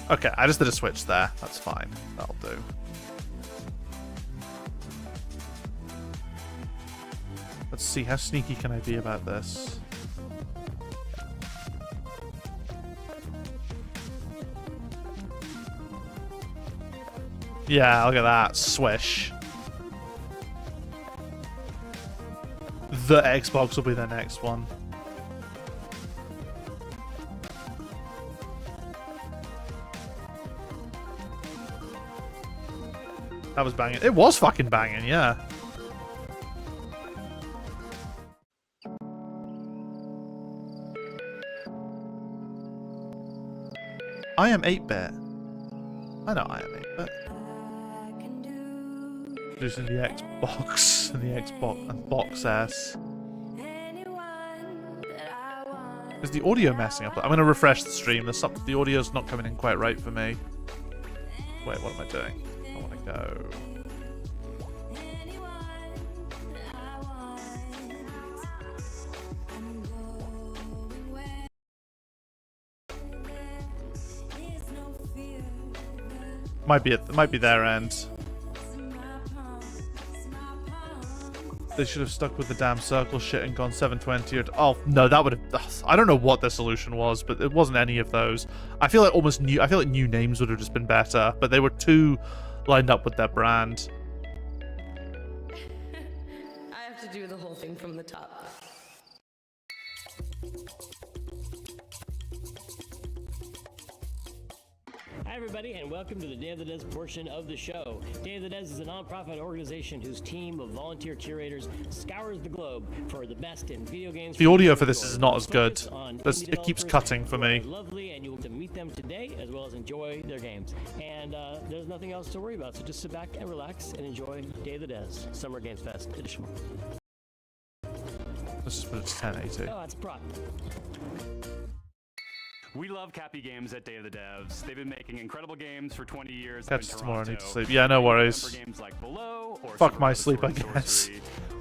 Okay, I just did a switch there. That's fine. That'll do. Let's see, how sneaky can I be about this? Yeah, look at that. Swish. The Xbox will be the next one. That was banging. It was fucking banging, yeah. I am 8-bit. I know I am 8-bit. Using the Xbox and the Xbox and Box S. Is the audio messing up? I'm gonna refresh the stream. There's something. The audio's not coming in quite right for me. Wait, what am I doing? I want to go. Might be their end. They should have stuck with the damn circle shit and gone 720 or... Oh, no, that would have... I don't know what the solution was, but it wasn't any of those. I feel like new names would have just been better, but they were too lined up with their brand. I have to do the whole thing from the top. Hi everybody, and welcome to the Day of the Des portion of the show. Day of the Des is a non-profit organization whose team of volunteer curators scours the globe for the best in video games. The audio for this is not as good. It keeps cutting for me. Lovely, and you'll get to meet them today as well as enjoy their games. And there's nothing else to worry about, so just sit back and relax and enjoy Day of the Des, Summer Games Fest edition. Let's just put it to 1080. Oh, that's a prop. We love Cappy Games at Day of the Devs. They've been making incredible games for 20 years. Catch tomorrow, I need to sleep. Yeah, no worries. For games like Below, or Fuck my sleep, I guess.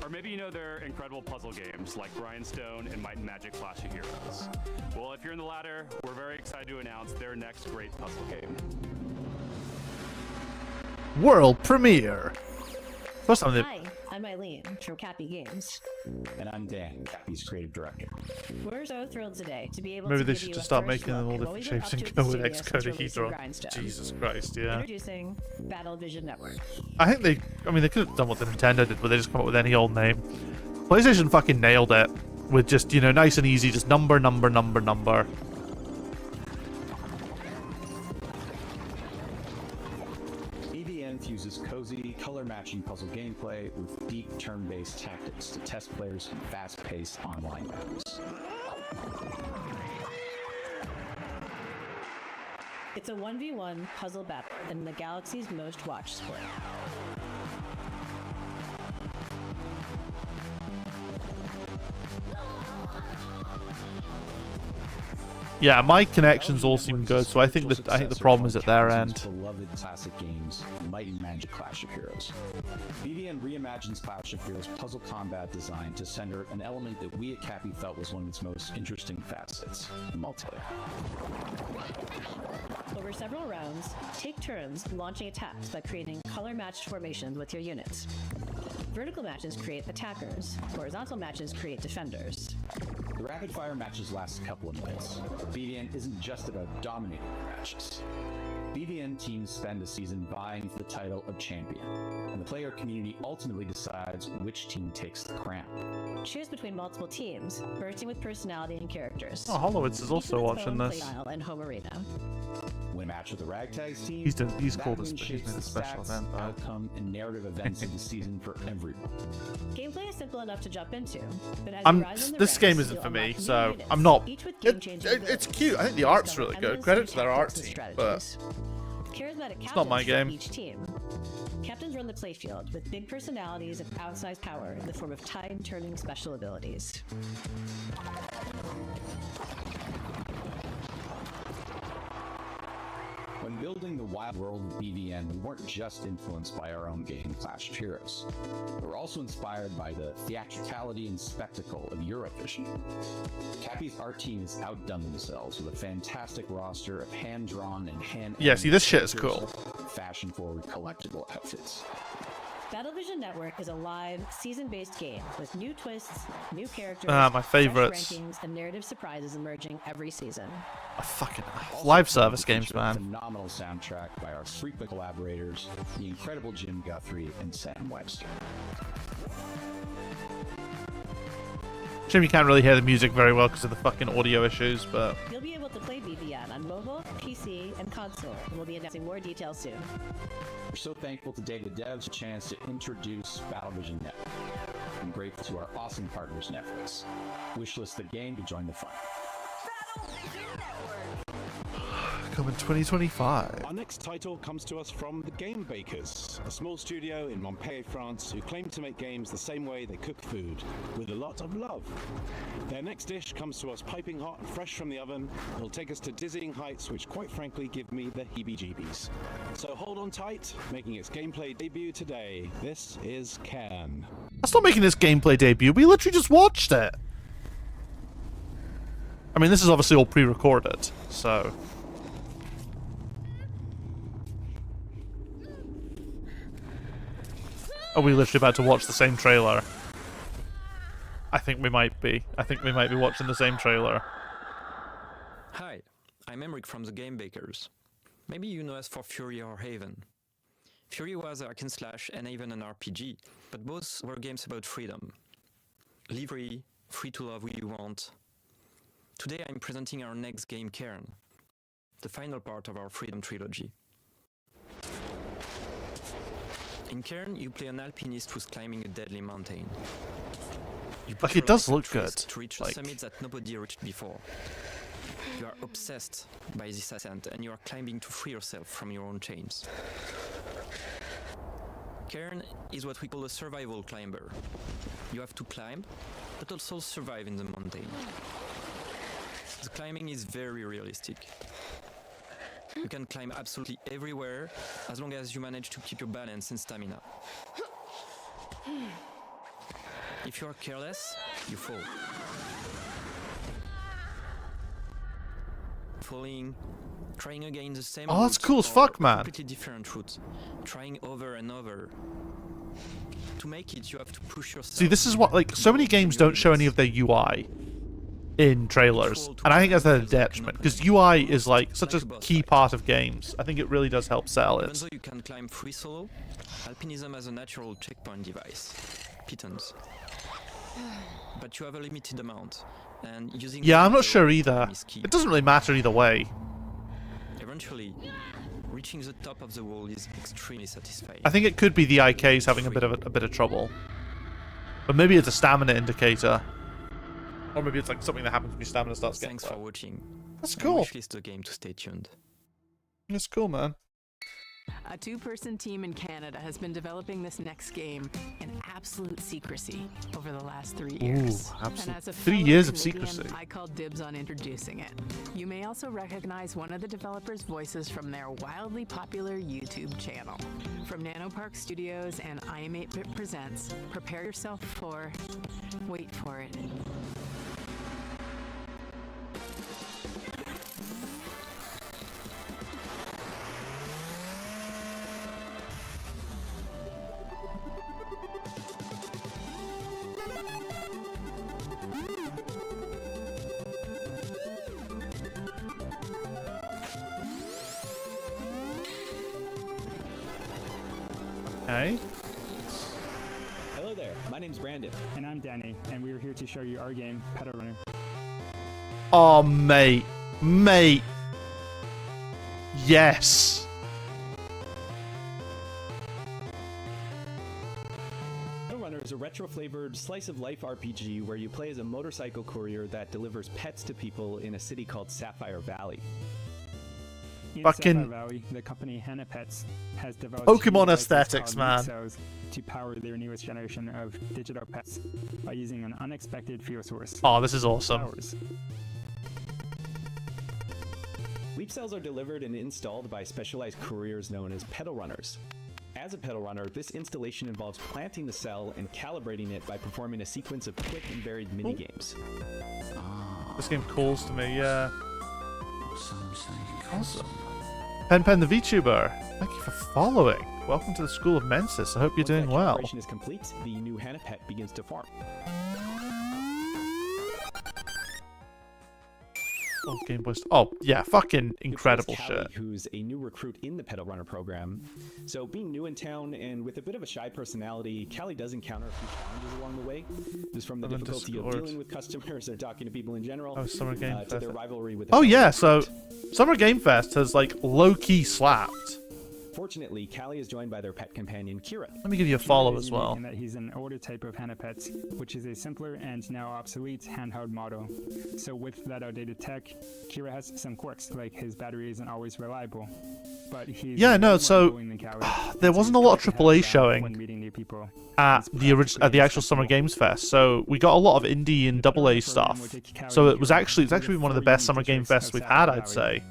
Or maybe you know their incredible puzzle games like Grindstone and Might and Magic Clash of Heroes. Well, if you're in the latter, we're very excited to announce their next great puzzle game. World premiere. First time they... Hi, I'm Eileen from Cappy Games. And I'm Dan, Cappy's creative director. We're so thrilled today to be able Maybe to they give should you just a start first making them all look at what different we've shapes been and up go to with at the studio since releasing Xcode Grindstone. Jesus Christ, yeah. Introducing Battle Vision Network. I think they could have done what the Nintendo did, but they just come up with any old name. PlayStation fucking nailed it with just, you know, nice and easy, just number. BVN fuses cozy, color-matching puzzle gameplay with deep turn-based tactics to test players in fast-paced online battles. It's a 1v1 puzzle battle in the galaxy's most watched sport. Yeah, my connections all seem good, so I think the problem is at their end. Beloved classic games, Might and Magic Clash of Heroes. BVN reimagines Clash of Heroes' puzzle combat design to center an element that we at Cappy felt was one of its most interesting facets: multiplayer. Over several rounds, take turns launching attacks by creating color-matched formations with your units. Vertical matches create attackers. Horizontal matches create defenders. The rapid-fire matches last a couple of minutes. BVN isn't just about dominating the matches. BVN teams spend a season vying for the title of champion, and the player community ultimately decides which team takes the crown. Choose between multiple teams, bursting with personality and characters. Oh, Hollowitz is also watching this. And home arena. Win a match with the Ragtags team. He's called he's made a special event, though. outcome, and narrative events of the season for everyone. Gameplay is simple enough to jump into, but as you rise in the This ranks, game isn't you'll for me, unlock new so units, I'm not. each with It's game-changing cute. abilities, I think the art's really discover good. Credit endless to their new art tactics team, and but strategies. Charismatic it's not my captains game. each team. Captains run the playfield with big personalities and outsized power in the form of tide-turning special abilities. When building the wild world of BVN, we weren't just influenced by our own game, Clash of Heroes. We were also inspired by the theatricality and spectacle of Eurovision. Cappy's art team has outdone themselves with a fantastic roster of hand-drawn and hand- Yeah, see, this shit is cool. fashion-forward collectible outfits. Battlevision Network is a live, season-based game with new twists, new characters, My fresh favorites. rankings, and narrative surprises emerging every season. I fucking Also live service featured games, a man. Phenomenal soundtrack by our frequent collaborators, the incredible Jim Guthrie and Sam Webster. Shame you can't really hear the music very well because of the fucking audio issues, but You'll be able to play BVN on mobile, PC, and console, and we'll be announcing more details soon. We're so thankful to Day of the Devs' chance to introduce Battlevision Network. I'm grateful to our awesome partners, Netflix. Wishlist the game to join the fun. coming 2025. Our next title comes to us from the Game Bakers, a small studio in Montpellier, France, who claim to make games the same way they cook food, with a lot of love. Their next dish comes to us piping hot and fresh from the oven. It'll take us to dizzying heights, which quite frankly give me the heebie-jeebies. So hold on tight, making its gameplay debut today. This is Cairn. That's not making this gameplay debut. We literally just watched it. I mean, this is obviously all pre-recorded, so... Are we literally about to watch the same trailer? I think we might be. I think we might be watching the same trailer. Hi, I'm Emric from the Game Bakers. Maybe you know us for Fury or Haven. Fury was a hack and slash and Haven an RPG, but both were games about freedom. Live free, free to love who you want. Today I'm presenting our next game, Cairn, the final part of our Freedom trilogy. In Cairn, you play an alpinist who's climbing a deadly mountain. You Like, put it does your look life at good. risk to reach Like- a summit that nobody reached before. You are obsessed by this ascent and you are climbing to free yourself from your own chains. Cairn is what we call a survival climber. You have to climb, but also survive in the mountain. The climbing is very realistic. You can climb absolutely everywhere as long as you manage to keep your balance and stamina. If you are careless, you fall. Falling, trying again the same Oh, that's route cool as or fuck, a man. completely different route, trying over and over. To make it, you have to push yourself. See, this is what, like, so many games don't show any of their UI in trailers, and I think that's a detriment, because UI is, like, such a key part of games. I think it really does help sell Even it. though you can climb free solo, alpinism has a natural checkpoint device, pitons. But you have a limited amount, and using Yeah, I'm the not sure either. is key. It doesn't really matter either way. Eventually, reaching the top of the wall is extremely satisfying. I think it could be the IKs having a bit of trouble. But maybe it's a stamina indicator. Or maybe it's like something that happens when your stamina starts getting Thanks for low. watching. That's And cool. wishlist the game to stay tuned. That's cool, man. A two-person team in Canada has been developing this next game in absolute secrecy over the last 3 years. absolute- And as a 3 fellow years of Canadian, secrecy. I called dibs on introducing it. You may also recognize one of the developers' voices from their wildly popular YouTube channel. From Nanopark Studios and I Am 8-Bit Presents, prepare yourself for... wait for it. Okay. Hello there, my name's Brandon. And I'm Danny, and we are here to show you our game, Pedal Runner. Oh, mate. Mate. Yes. Pedal Runner is a retro-flavored slice-of-life RPG where you play as a motorcycle courier that delivers pets to people in a city called Sapphire Valley. In Fucking- Sapphire Valley, the company Henna Pets has developed Pokemon two devices aesthetics, called man. Leap Cells to power their newest generation of digital pets by using an unexpected fuel source. Oh, this is awesome. Flowers. Leap cells are delivered and installed by specialized couriers known as pedal runners. As a pedal runner, this installation involves planting the cell and calibrating it by performing a sequence of quick and varied minigames. This game calls to me, yeah. Awesome. Pen the VTuber, thank you for following. Welcome to the School of Mensis. I hope you're doing well. Calibration is complete. The new Hanapet begins to form. Oh, Game Boy. Oh, yeah, fucking incredible Callie, shit. who's a new recruit in the Pedal Runner program. So, being new in town and with a bit of a shy personality, Callie does encounter a few challenges along the way. Just from the difficulty of dealing with customers or talking to people in general, Oh, Summer Game to Fest. their rivalry with. Oh yeah, so Summer Game Fest has like low-key slapped. Fortunately, Callie is joined by their pet companion, Kira. Let me give you a follow Kira is as unique well. in that he's an older type of Hanapet, which is a simpler and now obsolete handheld model. So with that outdated tech, Kira has some quirks, like his battery isn't always reliable. But he's Yeah, no, more so outgoing than Callie. there wasn't a lot of AAA When showing meeting new people. at the actual Summer Games Fest, so we got a lot of indie and AA stuff. So it was actually been one of the best Summer Game Fests we've had, I'd say.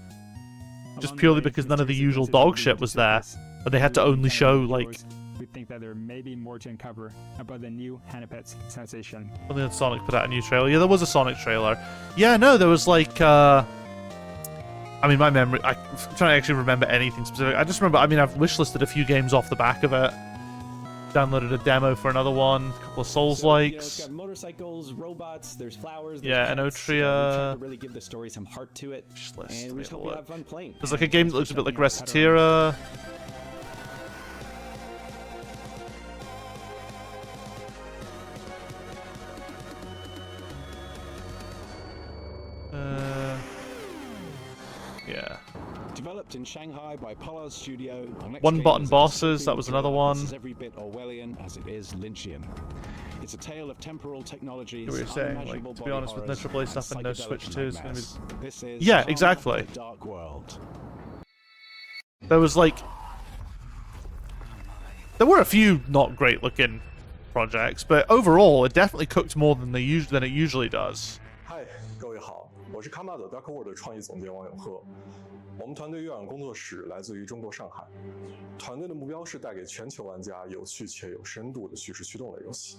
Just purely because none of the usual dog shit was there, but they had to only show like. We think that there may be more to uncover about the new Hanapet's sensation. Only had Sonic put out a new trailer. Yeah, there was a Sonic trailer. Yeah, no, there was like. I mean, my memory. I'm trying to actually remember anything specific. I just remember. I mean, I've wishlisted a few games off the back of it. Downloaded a demo for another one. A couple of Souls likes. It's got motorcycles, robots. There's flowers. There's Yeah, pets. Enotria. We're trying to really give the story some heart to it, and we just hope you have fun playing. There's like a game that looks a bit like Recetera. Yeah. Developed in Shanghai by Polar Studio. One Button Bosses, that was another one. This is every bit Orwellian as it is Lynchian. It's a tale of temporal technologies. What you're saying, like, unimaginable to be body honest, with no horrors, AAA stuff and no Switch psychedelic 2, it's gonna be. nightmares. This is Yeah, Karma, exactly. the Dark World. There was like. There were a few not great looking projects, but overall, it definitely cooked more than it usually does. 嗨，各位好，我是 Karma 的 Dark World 的创意总监王永鹤。我们团队月朗工作室来自于中国上海，团队的目标是带给全球玩家有趣且有深度的叙事驱动类游戏。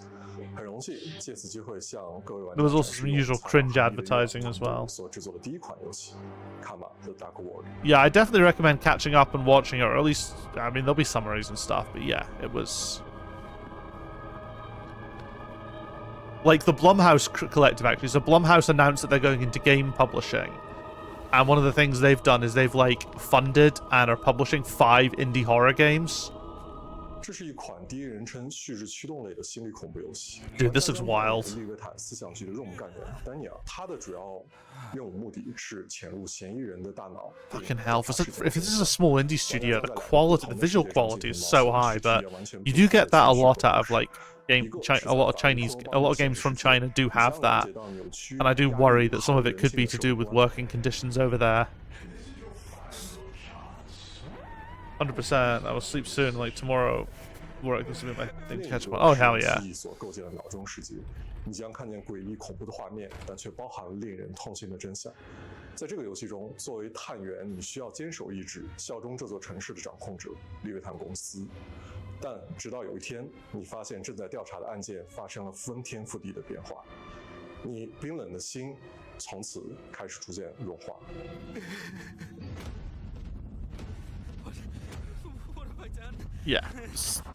很荣幸借此机会向各位玩家 There was also 展示 some 我们 usual 采 cringe 访行业的 advertising 月朗 as 团队 well. 所制作的第一款游戏《Karma the Dark World》。 Yeah, I definitely recommend catching up and watching it, or at least, I mean, there'll be summaries and stuff, but yeah, it was. Like the Blumhouse collective, actually. So Blumhouse announced that they're going into game publishing. And one of the things they've done is they've, like, funded and are publishing 5 indie horror games. 这是一款第一人称叙事驱动类的心理恐怖游戏。 Dude, this looks wild. 利维坦思想剧的任务干员丹尼尔，他的主要任务目的是潜入嫌疑人的大脑。 Fucking hell, if this is a small indie studio, the visual quality is so high, but you do get that a lot out of, like, a lot of games from China do have that, and I do worry that some of it could be to do with working conditions over there. 100%. I will sleep soon, like tomorrow. Work this will be my thing to catch up on. Oh hell yeah! 记忆所构建的脑中世界，你将看见诡异恐怖的画面，但却包含了令人痛心的真相。在这个游戏中，作为探员，你需要坚守意志，效忠这座城市的掌控者利维坦公司。但直到有一天，你发现正在调查的案件发生了翻天覆地的变化，你冰冷的心从此开始逐渐融化。Yeah,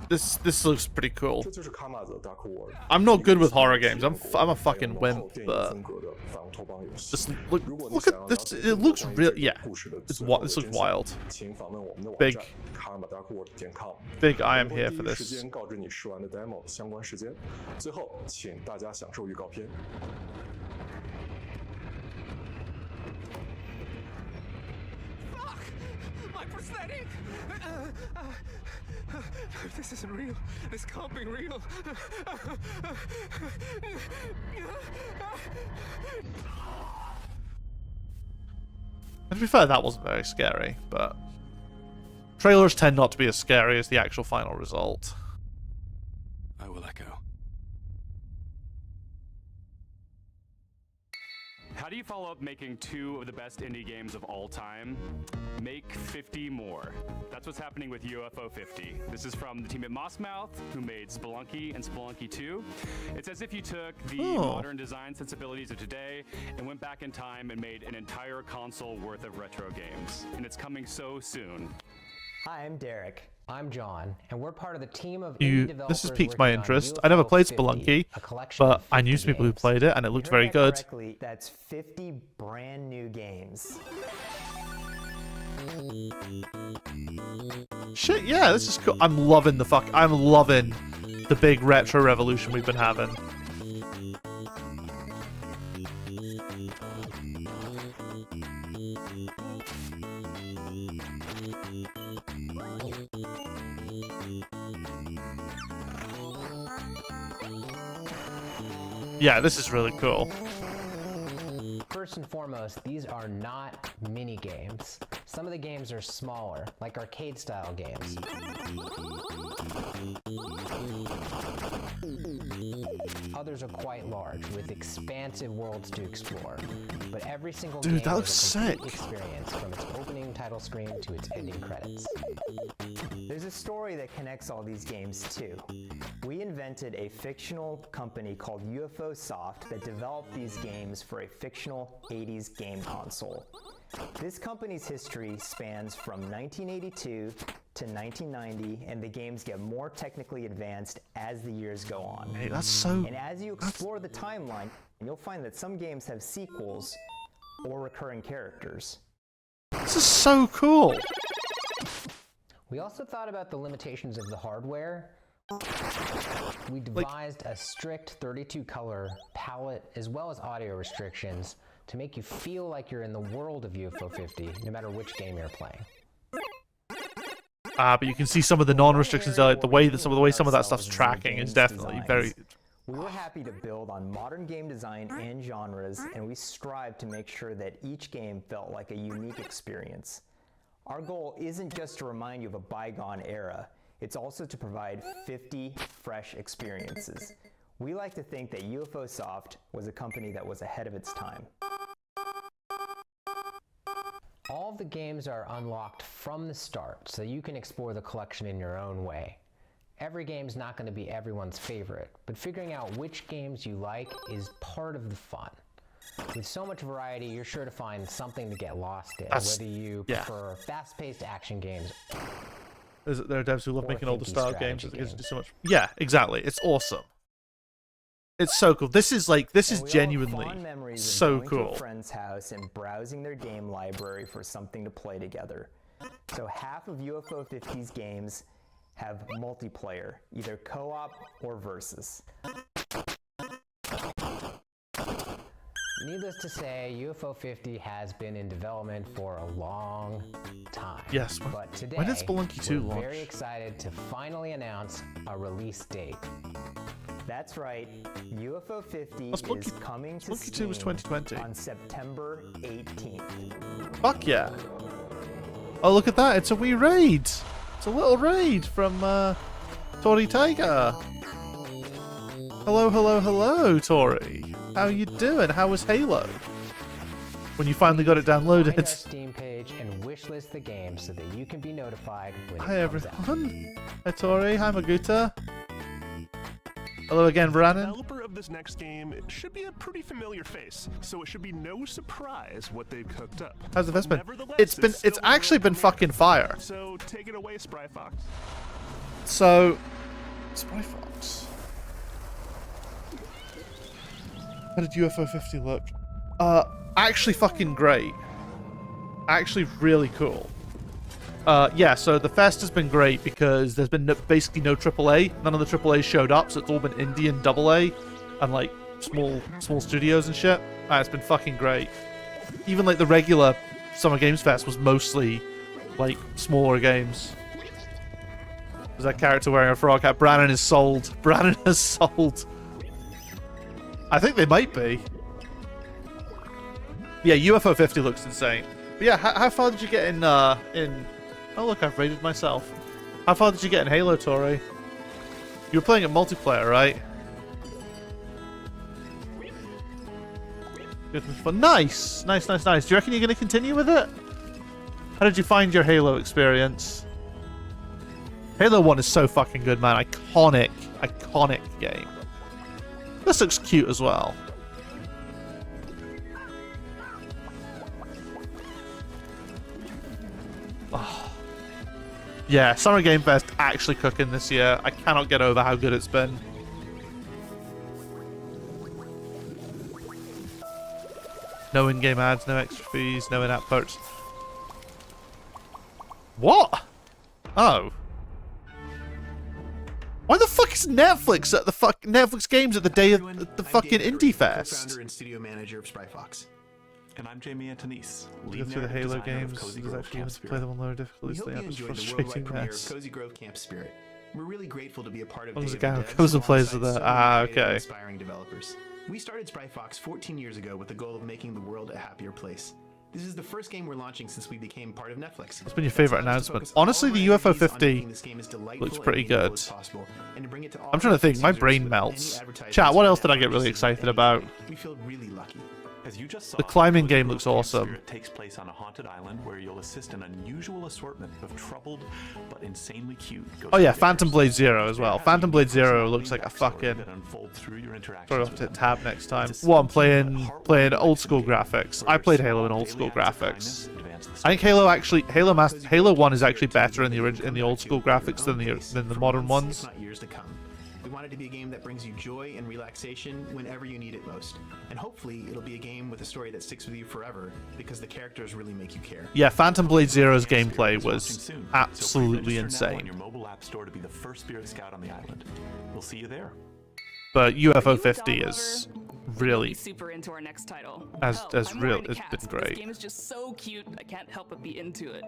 this looks pretty cool. 这就是 Karma the Dark World。 I'm not good with horror games. I'm a fucking wimp, but just look at this. It looks real. Yeah, this looks wild. 请访问我们的网 Big 站 karmadarkworld.com。 Big, I am here for 第一时 this. 间告知你试玩的 demo 相关时间。最后，请大家享受预告片。 My prosthetic! This isn't real. This can't be real. And to be fair, that wasn't very scary, but trailers tend not to be as scary as the actual final result. I will echo. How do do you follow up making 2 of the best indie games of all time? Make 50 more. That's what's happening with UFO 50. This is from the team at Mossmouth, who made Spelunky and Spelunky 2. It's as if you took the modern design sensibilities of today and went back in time and made an entire console worth of retro games. And it's coming so soon. Hi, I'm Derek. I'm John, and we're part of the team of This has piqued my interest. I never played Spelunky, but I knew some people who played it, and it looked very good. That's 50 brand new games. Shit, yeah, this is cool. I'm loving the big retro revolution we've been having. Yeah, this is really cool. First and foremost, these are not mini games. Some of the games are smaller, like arcade-style games. Others are quite large, with expansive worlds to explore. But every single game that looks is a complete sick. experience, from its opening title screen to its ending credits. There's a story that connects all these games too. We invented a fictional company called UFO Soft that developed these games for a fictional 80s game console. This company's history spans from 1982 to 1990, and the games get more technically advanced as the years go on. Hey, that's so... And as you explore the timeline, you'll find that some games have sequels or recurring characters. This is so cool. We also thought about the limitations of the hardware. We devised a strict 32-color palette as well as audio restrictions to make you feel like you're in the world of UFO 50, no matter which game you're playing. But you can see some of the non-restrictions, like the way some of that stuff's tracking is definitely very... We were happy to build on modern game design and genres, and we strived to make sure that each game felt like a unique experience. Our goal isn't just to remind you of a bygone era, it's also to provide 50 fresh experiences. We like to think that UFO Soft was a company that was ahead of its time. All of the games are unlocked from the start, so you can explore the collection in your own way. Every game's not going to be everyone's favorite, but figuring out which games you like is part of the fun. With so much variety, you're sure to find something to get lost in, whether you prefer fast-paced action games. There are devs who love making older style games. It gives you so much. Yeah, exactly. It's awesome. It's so cool. This is genuinely so cool. Going to a friend's house and browsing their game library for something to play together. So half of UFO 50's games have multiplayer, either co-op or versus. Needless to say, UFO 50 has been in development for a long time. Yes, but today, when did Spelunky 2 we're launch? very excited to finally announce a release date. That's right, UFO 50 is coming to Spelunky 2 was 2020. On September 18th. Fuck yeah. Oh, look at that. It's a wee raid. It's a little raid from Tori Tiger. Hello, hello, hello, Tori. How you doing? How was Halo? When you finally got it downloaded. Find our Steam page and wishlist the game so that you can be notified when Hi it comes everyone. Hi Tori. Hi Maguta. Hello again, Brannon. The developer of this next game should be a pretty familiar face, so it should be no surprise what they've cooked up. How's the vest been? It's actually been fucking fire. So take it away, Spry Fox. So, Spry Fox. How did UFO 50 look? Actually fucking great. Actually really cool. Yeah, so the fest has been great because there's been basically no AAA. None of the AAA showed up, so it's all been indie and AA and like small studios and shit. It's been fucking great. Even like the regular Summer Games Fest was mostly like smaller games. There's that character wearing a frog hat. Brannon is sold. Brannon has sold. I think they might be. Yeah, UFO 50 looks insane. But yeah, how far did you get in Oh look, I've rated myself. How far did you get in Halo, Tori? You were playing it multiplayer, right? Good and fun. Nice! Nice, nice, nice. Do you reckon you're going to continue with it? How did you find your Halo experience? Halo 1 is so fucking good, man. Iconic, iconic game. This looks cute as well. Oh. Yeah, Summer Game Fest actually cooking this year. I cannot get over how good it's been. No in-game ads, no extra fees, no in-app perks. What? Oh. Why the fuck is Netflix at the Netflix games at the day of the fucking Indie Fest? Founder and studio manager of Spryfox. And I'm Jamie Antonise, Go through the Halo games. There's actually you have to play them on lower difficulties. We hope you enjoyed the worldwide premiere of Cozy Grove Camp Spirit. We're really grateful to be a part of As Day long of as the it Devs goes and plays alongside with it. so Ah, many creative and okay. inspiring developers. We started Spryfox 14 years ago with the goal of making the world a happier place. This is the first game we're launching since we became part of Netflix. What's been your favorite announcement? Honestly, the UFO 50 looks pretty good. I'm trying to think. My brain melts. Chat, what else did I get really excited about? We feel really lucky. As you just saw, The climbing Cozy game Grove looks Camp awesome. Spirit takes place on a haunted island where you'll assist an unusual assortment of troubled but insanely cute ghost Oh yeah, figures. Phantom Blade Zero as well. Phantom Blade Zero looks like a fucking... that unfold through your interactions Sorry, I'll have with to them. tab next time. Well, I'm playing old school graphics. I played Halo in old school graphics. I think Halo 1 is actually better in the old school graphics than the modern ones. Not years to come. We want it to be a game that brings you joy and relaxation whenever you need it most. And hopefully, it'll be a game with a story that sticks with you forever because the characters really make you care. Yeah, Phantom Blade Zero's gameplay was Soon. absolutely So pre-register now on insane. your mobile app store to be the first Spirit Scout on the island. We'll see you there. But UFO 50 is really super into our next title. as I'm real. wearing a It's cat. been great. This game is just so cute. I can't help but be into it.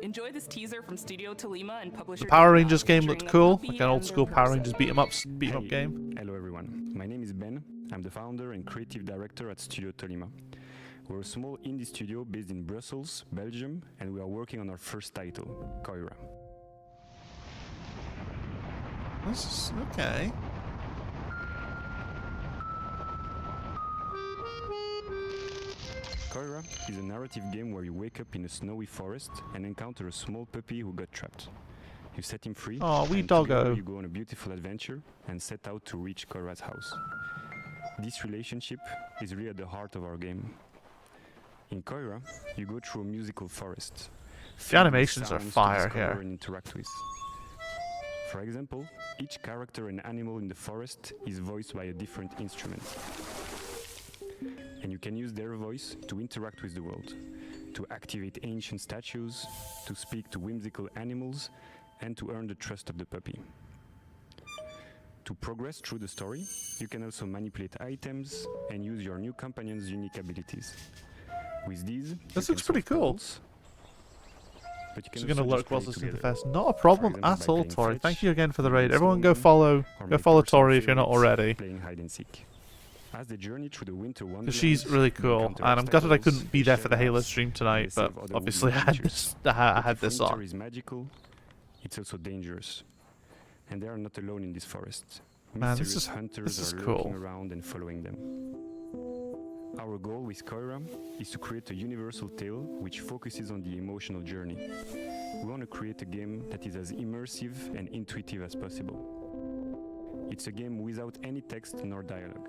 Enjoy this teaser from Studio Tolima and publisher The Power Dotcom, Rangers game featuring looked a cool, puppy like an old and school their Power person. Rangers beat 'em up game. Hello everyone, my name is Ben. I'm the founder and creative director at Studio Tolima. We're a small indie studio based in Brussels, Belgium, and we are working on our first title, Koira. This is okay. Koira is a narrative game where you wake up in a snowy forest and encounter a small puppy who got trapped. You set him free, Aw, wee and together doggo. you go on a beautiful adventure and set out to reach Koira's house. This relationship is really at the heart of our game. In Koira, you go through a musical forest. The animations are filled with sounds to fire discover here. and interact with. For example, each character and animal in the forest is voiced by a different instrument. And you can use their voice to interact with the world, to activate ancient statues, to speak to whimsical animals, and to earn the trust of the puppy. To progress through the story, you can also manipulate items and use your new companion's unique abilities. With these, This you looks can pretty solve cool. puzzles, but you can It's gonna also just lurk whilst play listening to the together. fest. Not a problem For example, at by all, playing Tori. fetch, Thank you again for the playing raid. Everyone go snowman, follow or go my follow personal Tori if you're not favorites, already. playing hide and seek. As they journey through the winter Because wonderland, she's really you cool, encounter and I'm gutted I obstacles, couldn't be there for the share Halo laughs, stream and tonight, they but save other obviously I would-be had adventures. this. I But had if this winter on. is magical, it's also dangerous, and they are not alone in this forest. Man, this Mysterious is- hunters this is are cool. lurking around and following them. Our goal with Koira is to create a universal tale which focuses on the emotional journey. We want to create a game that is as immersive and intuitive as possible. It's a game without any text nor dialogue.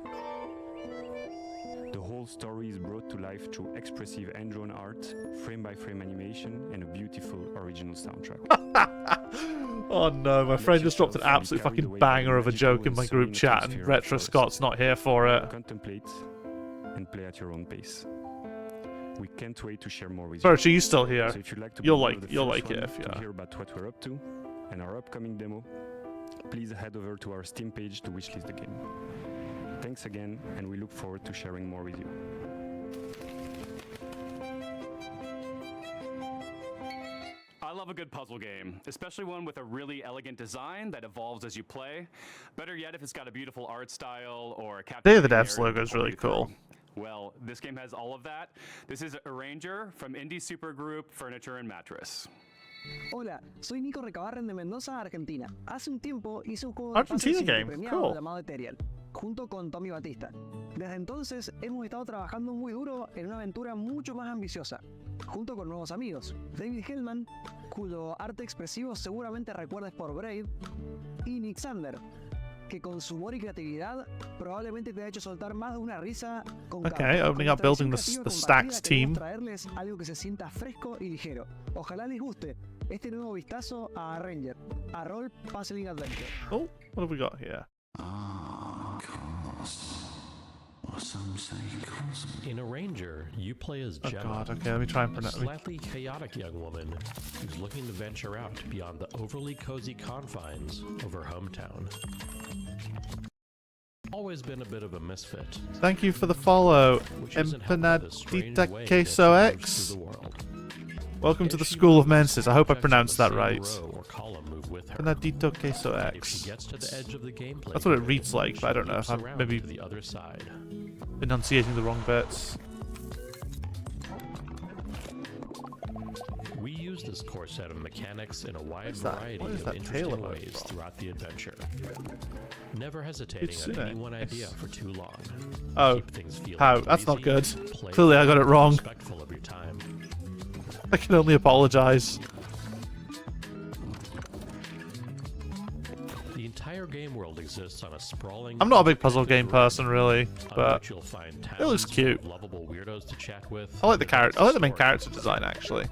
The whole story is brought to life through expressive hand-drawn art, frame-by-frame animation, and a beautiful original soundtrack. Oh no, my friend just dropped an absolute fucking banger of a joke in my group chat, and Retro Scott's not here for it. Contemplate and play at your own pace. We can't wait to share more with Birch, you. are you still here? So if you'd like to You'll be one like- of the you'll first like it one if to you- hear about what we're up to and our upcoming demo, please head over to our Steam page to wishlist the game. Thanks again, and we look forward to sharing more with you. I love a good puzzle game, especially one with a really elegant design that evolves as you play. Better yet, if it's got a beautiful art style or a Day of the captivating Devs narrative logo to is pull really you through. cool. Well, this game has all of that. This is Arranger from indie supergroup Furniture and Mattress. Hola, soy Nico Recabarren de Mendoza, Argentina. Hace un tiempo hice un juego Argentina de game, premiado cool. llamado Ethereal. junto con Tommy Batista. Desde entonces hemos estado trabajando muy duro en una aventura mucho más ambiciosa, junto con nuevos amigos. David Hellman, cuyo arte expresivo seguramente recuerdes por Brave, y Nick Sander, que con su humor y creatividad probablemente te ha hecho soltar más de una risa con Okay, opening up building the Stacks team. Traerles algo que se sienta fresco y ligero. Ojalá les guste este nuevo vistazo a Ranger, a Role Puzzling Adventure. Oh, what have we got here? In a Ranger, you play as Gemma, God, okay, let me try and pronounce a slightly chaotic young woman who's looking to venture out beyond the overly cozy confines of her hometown. Always been a bit of a misfit. Thank you for the follow, Empanadita Queso X. Welcome to the School of Menses. I hope I pronounced that right. Empanadito Queso X. That's what it reads like, but I don't know if I'm maybe enunciating the wrong bits. We use this core set of mechanics in a wide variety of interesting ways throughout the adventure. Never hesitating on any one idea for too long. Oh, Keep things feeling how? That's not good. playful, Clearly I got it wrong. Respectful of your time. I can only apologize. The entire game world exists on a sprawling. I'm not a big puzzle game person, really, but you'll find it looks cute. lovable weirdos to chat with. I like the character. I like the main character design, actually.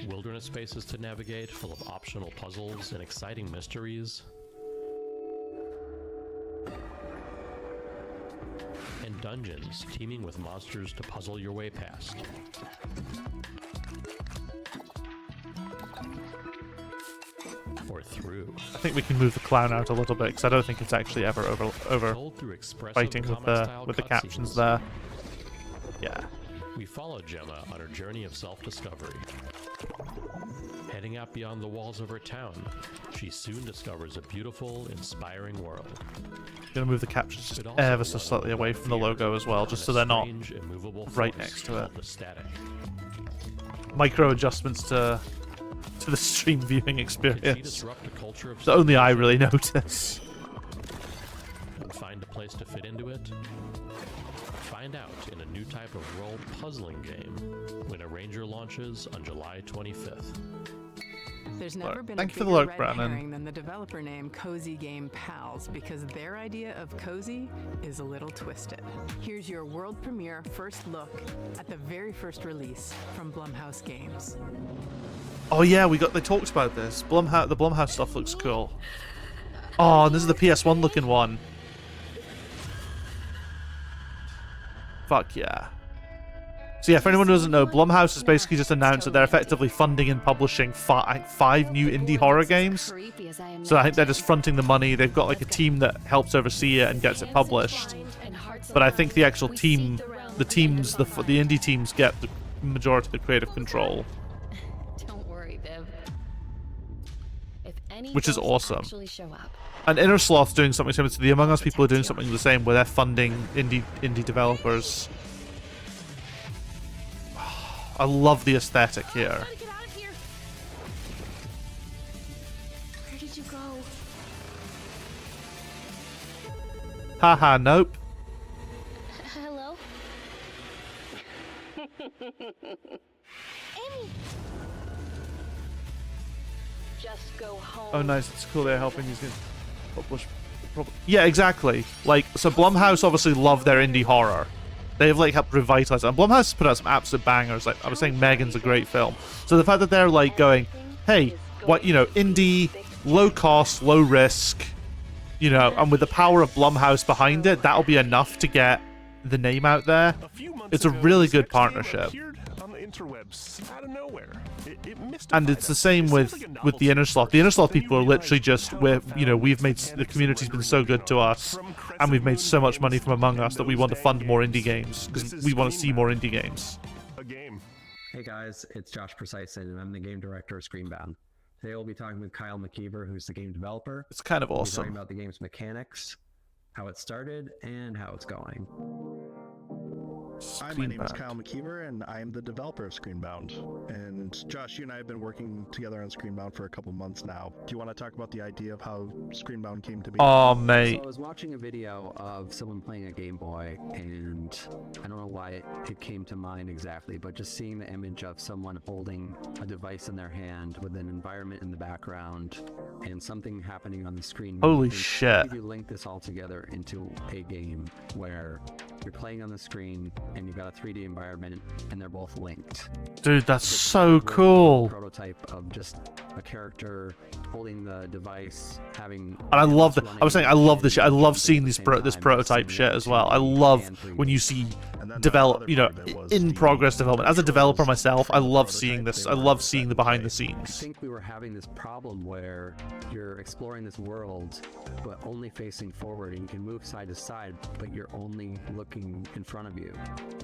Wilderness spaces to navigate, full of optional puzzles and exciting mysteries. And dungeons teeming with monsters to puzzle your way past. Or through. I think we can move the clown out a little bit because I don't think it's actually ever over fighting with the captions there. Yeah. We follow Gemma on her journey of self-discovery. Heading out beyond the walls of her town, she soon discovers a beautiful, inspiring world. Gonna move the captions just ever so slightly away from the logo as well, just so they're not right next to it. Micro adjustments to the stream viewing experience that only I really notice. And find a place to fit into it? Find out in a new type of role puzzling game when a Ranger launches on July 25th. There's never been Thank a you for the bigger look, red Brandon. herring than the developer name Cozy Game Pals, because their idea of cozy is a little twisted. Here's your world premiere first look at the very first release from Blumhouse Games. Oh yeah, they talked about this. The Blumhouse stuff looks cool. Oh, and this is the PS1 looking one. Fuck yeah. So yeah, for anyone who doesn't know, Blumhouse has basically just announced that they're effectively funding and publishing five new indie horror games. So I think they're just fronting the money. They've got like a team that helps oversee it and gets it published. But I think the actual team, the indie teams get the majority of the creative control. Don't worry, Viv. If any Which is ghosts awesome. actually show up, And Inner Sloth's doing something similar to the Among Us people are doing something the same, where they're funding indie developers. I love the aesthetic here. where did you go? Haha, nope. Hello? Amy! Just go home. Oh, nice. It's cool they're helping these games publish. Yeah, exactly. Like, so Blumhouse obviously love their indie horror. They've like helped revitalize it. And Blumhouse has put out some absolute bangers. Like I was saying, Megan's a great film. So the fact that they're like going, hey, what, you know, indie, low cost, low risk, you know, and with the power of Blumhouse behind it, that'll be enough to get the name out there. It's a really good partnership. On the interwebs out of nowhere. And it's the same with the Inner Sloth. The Inner Sloth people are literally just, we've made, the community's been so good to us, and we've made so much money from Among Us that we want to fund more indie games, because we want to see more indie games. Hey guys, it's Josh Precisely, and I'm the game director of Screenbound. Today we'll be talking with Kyle McKeever, who's the game developer. It's kind of We'll be awesome. talking about the game's mechanics, how it started, and how it's going. Hi, my name is Screenbound. Kyle McKeever, and I am the developer of Screenbound. And Josh, you and I have been working together on Screenbound for a couple months now. Do you want to talk about the idea of how Screenbound came to be? Oh, mate. So I was watching a video of someone playing a Game Boy, and I don't know why it came to mind exactly, but just seeing the image of someone holding a device in their hand with an environment in the background and something happening on the screen. Holy shit. If you link this all together into a game where you're playing on the screen and you've got a 3D environment and they're both linked. Dude, that's so cool. Prototype of just a character holding the device, having. And I love that. I was saying, I love this shit. I love seeing this prototype shit as well. I love when you see develop, you know, in progress development. As a developer myself, I love seeing this. I love seeing the behind the I scenes. think we were having this problem where you're exploring this world, but only facing forward, and you can move side to side, but you're only looking in front of you.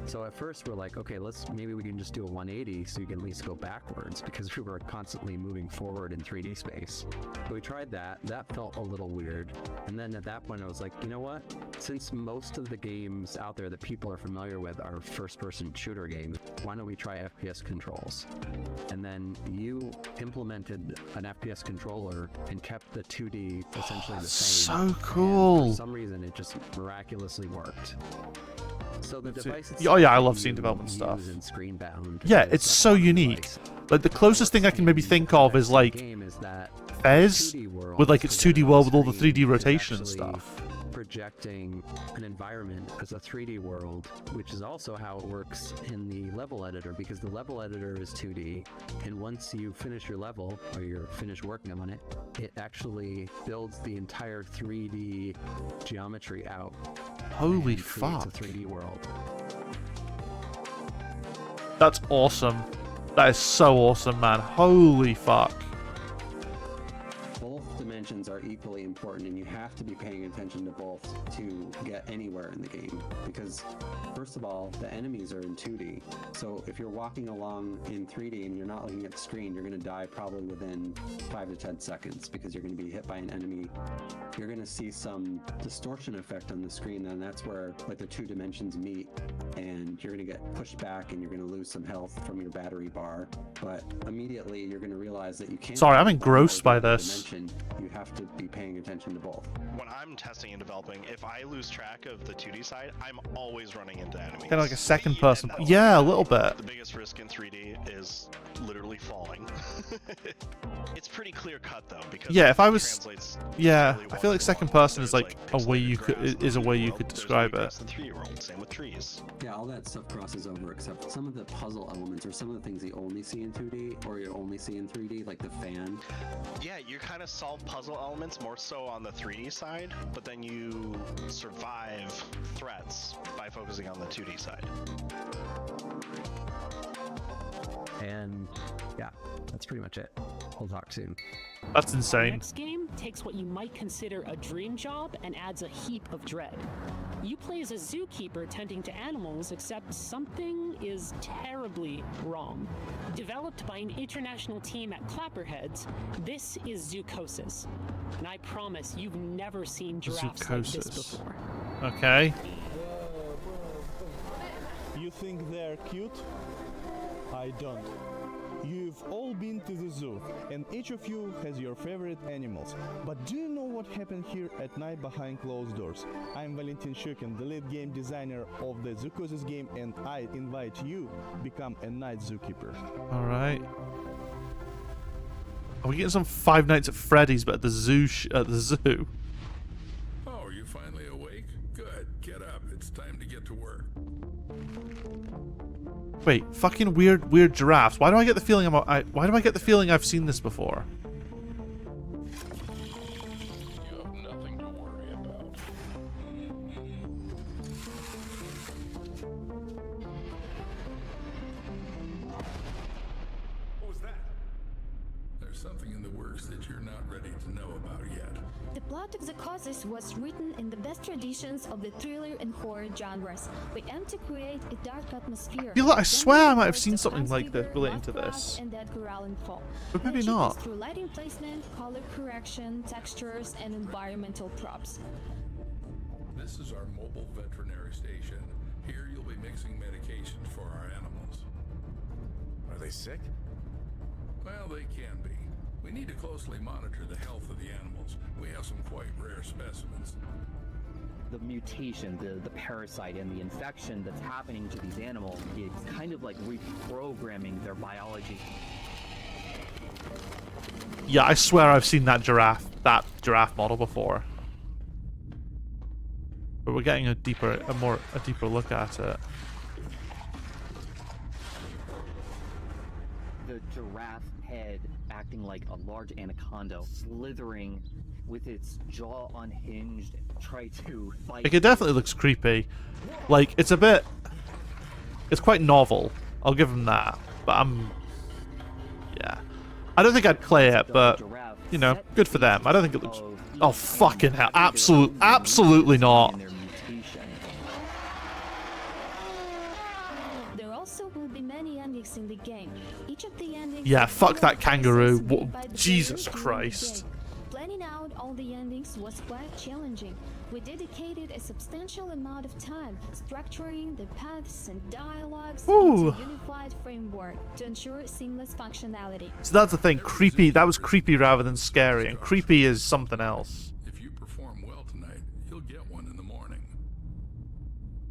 So at first we're like, okay, maybe we can just do a 180 so you can at least go backwards, because we were constantly moving forward in 3D space. But we tried that. That felt a little weird. And then at that point I was like, you know what? Since most of the games out there that people are familiar with are first-person shooter games, why don't we try FPS controls? And then you implemented an FPS controller and kept the 2D essentially the same. So cool. And for some reason it just miraculously worked. So the device Oh yeah, I love seeing development stuff. in Screenbound. Yeah, it's so unique. Like the closest thing I can maybe think of is like Fez with like its 2D world with all the 3D rotation and stuff. Projecting an environment as a 3D world, which is also how it works in the level editor, because the level editor is 2D, and once you finish your level or you're finished working on it, it actually builds the entire 3D geometry out. Holy and creates fuck. a 3D world. That's awesome. That is so awesome, man. Holy fuck. Both dimensions are equally important, and you have to be paying attention to both to get anywhere in the game, because first of all, the enemies are in 2D, so if you're walking along in 3D and you're not looking at the screen, you're going to die probably within 5 to 10 seconds, because you're going to be hit by an enemy. You're going to see some distortion effect on the screen, and that's where like the two dimensions meet, and you're going to get pushed back and you're going to lose some health from your battery bar, but immediately you're going to realize that you can't. Sorry, I'm engrossed by this. You have to be paying attention to both. When I'm testing and developing, if I lose track of the 2D side, I'm always running into enemies. Kind of like a second person. Yeah, a little bit. The biggest risk in 3D is literally falling. It's pretty clear cut though, because Yeah, if I it was, translates yeah, really I feel like second person is like a way you could is a way you could describe it. the 3D world. Same with trees. Yeah, all that stuff crosses over, except some of the puzzle elements or some of the things you only see in 2D or you only see in 3D, like the fan. Yeah, you kind of solve puzzle elements more so on the 3D side, but then you survive threats by focusing on the 2D side. And yeah, that's pretty much it. We'll talk soon. That's The insane. next game takes what you might consider a dream job and adds a heap of dread. You play as a zookeeper tending to animals, except something is terribly wrong. Developed by an international team at Clapperheads, this is Zoocosis. And I promise you've never seen giraffes like this Zoocosis. before. Okay. You think they're cute? I don't. You've all been to the zoo, and each of you has your favorite animals. But do you know what happened here at night behind closed doors? I'm Valentin Shukin, the lead game designer of the Zoocosis game, and I invite you to become a night zookeeper. All right. Are we getting some Five Nights at Freddy's, but at the zoo? At the zoo. Oh, you finally awake? Good. Get up. It's time to get to work. Wait, fucking weird giraffes. Why do I get the feeling why do I get the feeling I've seen this before? You have nothing to worry about. What was that? There's something in the works that you're not ready to know about yet. The plot of Zoocosis was written in the best traditions of the thriller and horror genres. We aim to create a dark atmosphere. I swear I might have seen something like this relating to this. And Dead Corralline Fall. But maybe We achieve not. this through lighting placement, color correction, textures, and environmental props. This is our mobile veterinary station. Here you'll be mixing medications for our animals. Are they sick? Well, they can be. We need to closely monitor the health of the animals. We have some quite rare specimens. The mutation, the parasite, and the infection that's happening to these animals, it's kind of like reprogramming their biology. Yeah, I swear I've seen that giraffe model before. But we're getting a deeper look at it. The giraffe head acting like a large anaconda, slithering with its jaw unhinged, try to bite. Like, it definitely looks creepy. Like, it's quite novel. I'll give them that. But yeah. I don't think I'd play it, but, you know, good for them. I don't think it looks... Oh, fucking hell. Absolutely not. There also will be many endings in the game. Each of the endings... Yeah, fuck that kangaroo. Jesus Christ. Planning out all the endings was quite challenging. We dedicated a substantial amount of time structuring the paths and dialogues into a unified framework to ensure seamless functionality. So that's the thing. Creepy. That was creepy rather than scary. And creepy is something else. If you perform well tonight, you'll get one in the morning.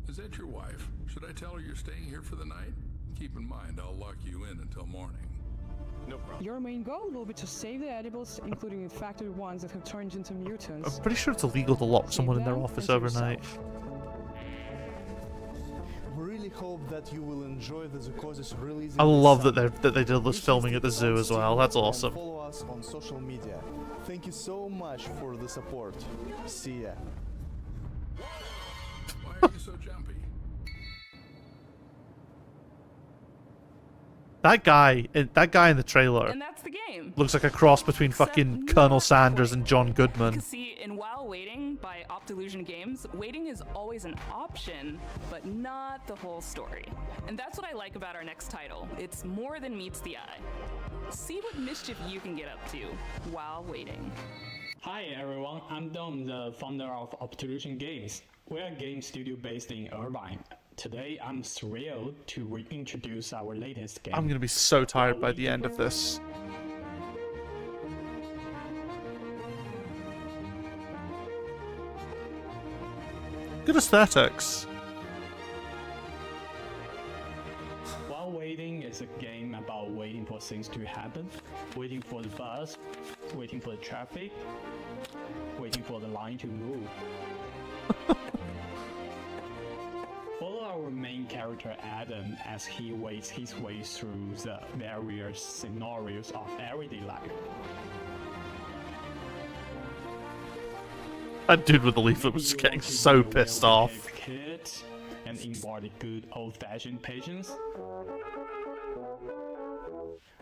Is that your wife? Should I tell her you're staying here for the night? Keep in mind, I'll lock you in until morning. No problem. Your main goal will be to save the edibles, including infected ones that have turned into mutants. I'm pretty sure it's illegal to lock someone in their office overnight. We really hope that you will enjoy the Zoocosis release. I love that they did this filming at the zoo as well. That's awesome. Follow us on social media. Thank you so much for the support. See ya. Why are you so jumpy? That guy in the trailer And that's the game. looks like a cross between fucking Colonel Sanders and John Goodman. See, in While Waiting by Optilusion Games, waiting is always an option, but not the whole story. And that's what I like about our next title. It's more than meets the eye. See what mischief you can get up to while waiting. Hi everyone, I'm Dom, the founder of Optilusion Games. We're a game studio based in Irvine. Today, I'm thrilled to reintroduce our latest game. I'm gonna be so tired by the end of this. Good aesthetics. While Waiting is a game about waiting for things to happen, waiting for the bus, waiting for the traffic, waiting for the line to move. Follow our main character Adam as he waits his way through the various scenarios of everyday life. That dude with the leaflet was getting so pissed off. Kid and embody good old-fashioned patience.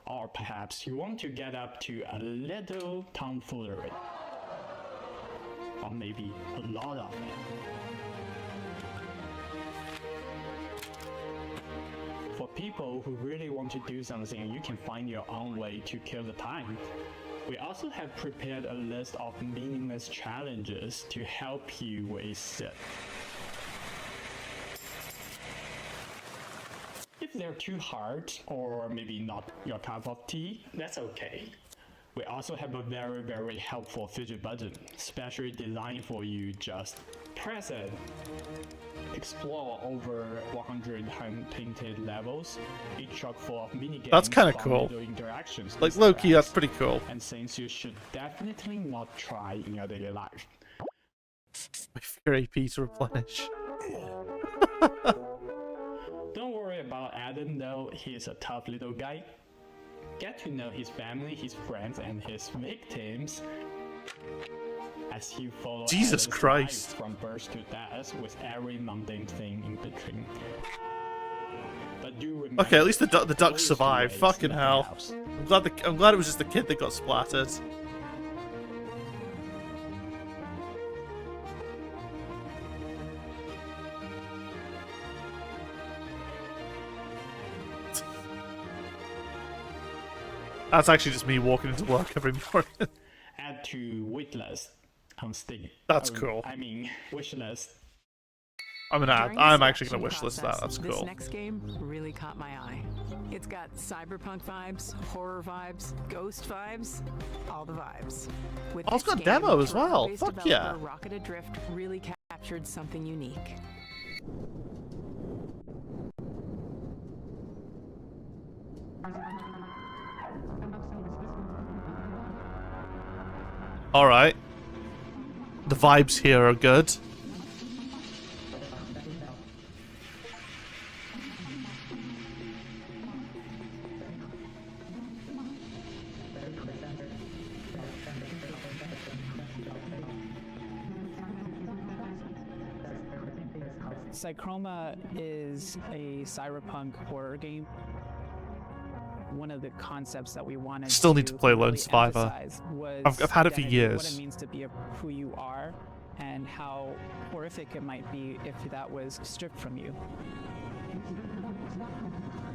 Or perhaps you want to get up to a little tomfoolery. Or maybe a lot of it. For people who really want to do something, you can find your own way to kill the time. We also have prepared a list of meaningless challenges to help you with it. If they're too hard or maybe not your cup of tea, that's okay. We also have a very helpful fidget button, specially designed for you. Just press it. Explore over 100 hand-painted levels, each chock full of mini-games. That's kind of cool. Interactions Like low-key, that's pretty cool. And things you should definitely not try in your daily life. Wait for your AP to replenish. Don't worry about Adam though, he's a tough little guy. Get to know his family, his friends, and his victims as you follow Jesus Adam's Christ. life from birth to death with every mundane thing in between. But do remember, Okay, at least the ducks survived. Fucking hell. I'm glad it was just the kid that got splattered. That's actually just me walking into work every morning. add to waitlist on Steam. That's cool. I mean, wishlist. During the I'm actually gonna selection wish list that. process, That's This cool. next game really caught my eye. It's got cyberpunk vibes, horror vibes, ghost vibes, all the vibes. With Oh, it's this got game, demo as well. Toronto-based Fuck yeah. developer Rocket Adrift really captured something unique. All right. The vibes here are good. Psychroma is a cyberpunk horror game. One of the concepts that we wanted Still need to play Lone really Survivor. emphasize was I've had it for identity, What years. it means to be who you are, and how horrific it might be if that was stripped from you.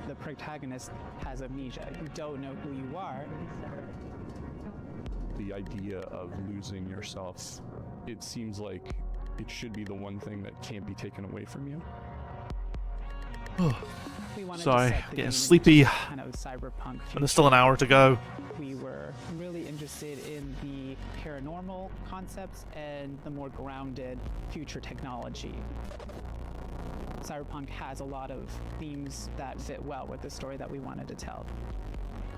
The protagonist has amnesia. You don't know who you are. The idea of losing yourself, it seems like it should be the one thing that can't be taken away from you. We wanted to Sorry, set the getting game sleepy. into kind of cyberpunk And there's still an hour to go. We were really interested in the paranormal concepts and the more grounded future technology. Cyberpunk has a lot of themes that fit well with the story that we wanted to tell.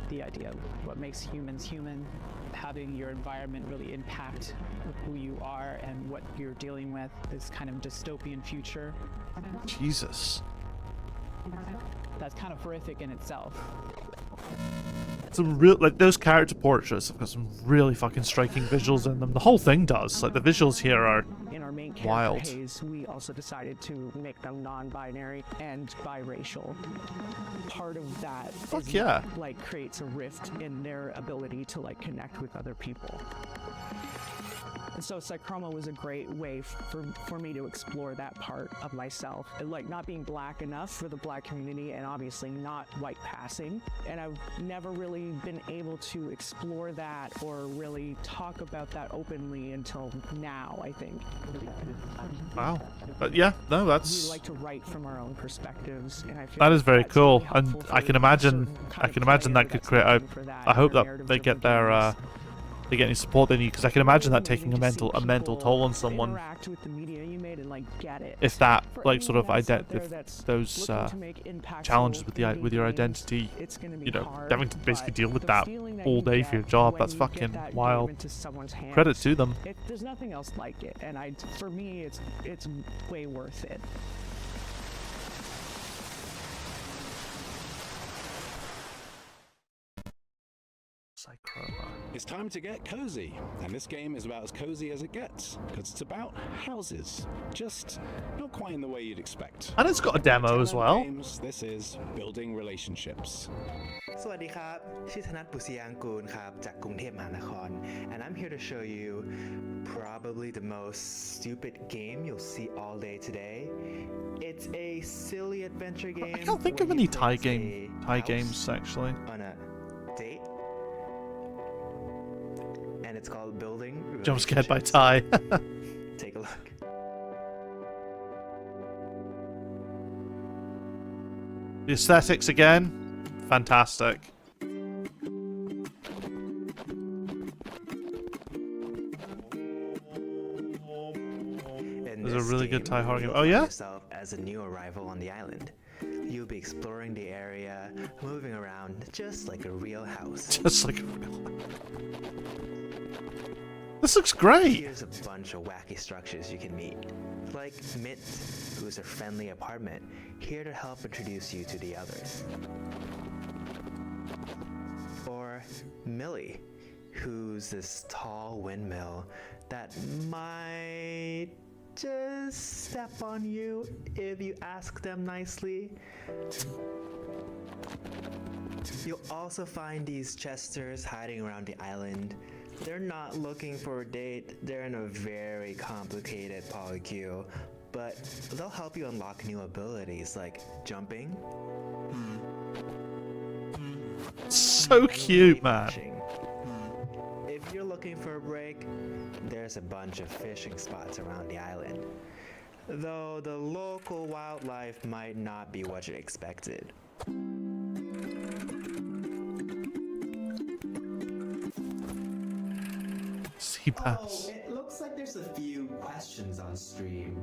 The idea of what makes humans human, having your environment really impact who you are and what you're dealing with, this kind of dystopian future. Jesus. That's kind of horrific in itself. Some real, like, those character portraits have got some really fucking striking visuals in them. The whole thing does. Like, the visuals here are In our main character, wild. Hayes, we also decided to make them non-binary and biracial. Part of that Fuck is yeah. like creates a rift in their ability to like connect with other people. And so Psychroma was a great way for me to explore that part of myself. And, like, not being black enough for the black community and obviously not white passing. And I've never really been able to explore that or really talk about that openly until now, I think. Wow. But yeah, no, We that's like to write from our own perspectives, and I feel that is very that's cool, really and helpful I for can imagine certain kind of that player could that's create. looking for that I hope in their that they narrative-driven get their games. they get any support they need, because I can imagine that taking a mental toll on someone. Interact with the media you made and like get it. If that For like sort of anyone else out there if that's those looking to make impactful challenges with indie your games, identity, it's gonna be you know, hard, having to basically but deal with the that feeling that all you day get for your job, when that's you get fucking that game wild. into someone's hands, Credit to them. There's nothing else like it, and for me, it's way worth it. It's time to get cozy, and this game is about as cozy as it gets, because it's about houses, just not quite in the way you'd expect. And it's got a demo as well. Games, this is building relationships. สวัสดีครับ ชื่อธนัท ปุษยางกูลครับ จากกรุงเทพมหานคร and I'm here to show you probably the most stupid game you'll see all day today. It's a silly adventure game. I can't think of where any you Thai place a games house actually. on a date, and it's called Building Jump scared by Relationships. Thai. Take a look. The aesthetics again, fantastic. In There's a this really good Thai horror game. you'll Oh find yeah? yourself as a new arrival on the island. You'll be exploring the area, moving around just like a real house. Just like a real. This looks great. Here's a bunch of wacky structures you can meet, like Mint, who's a friendly apartment, here to help introduce you to the others. Or Millie, who's this tall windmill that might just step on you if you ask them nicely. You'll also find these Chesters hiding around the island. They're not looking for a date, they're in a very complicated polycule, but they'll help you unlock new abilities like jumping. So cute, man. If you're looking for a break, there's a bunch of fishing spots around the island. though the local wildlife might not be what you expected. Sea bass. Oh, it looks like there's a few questions on stream.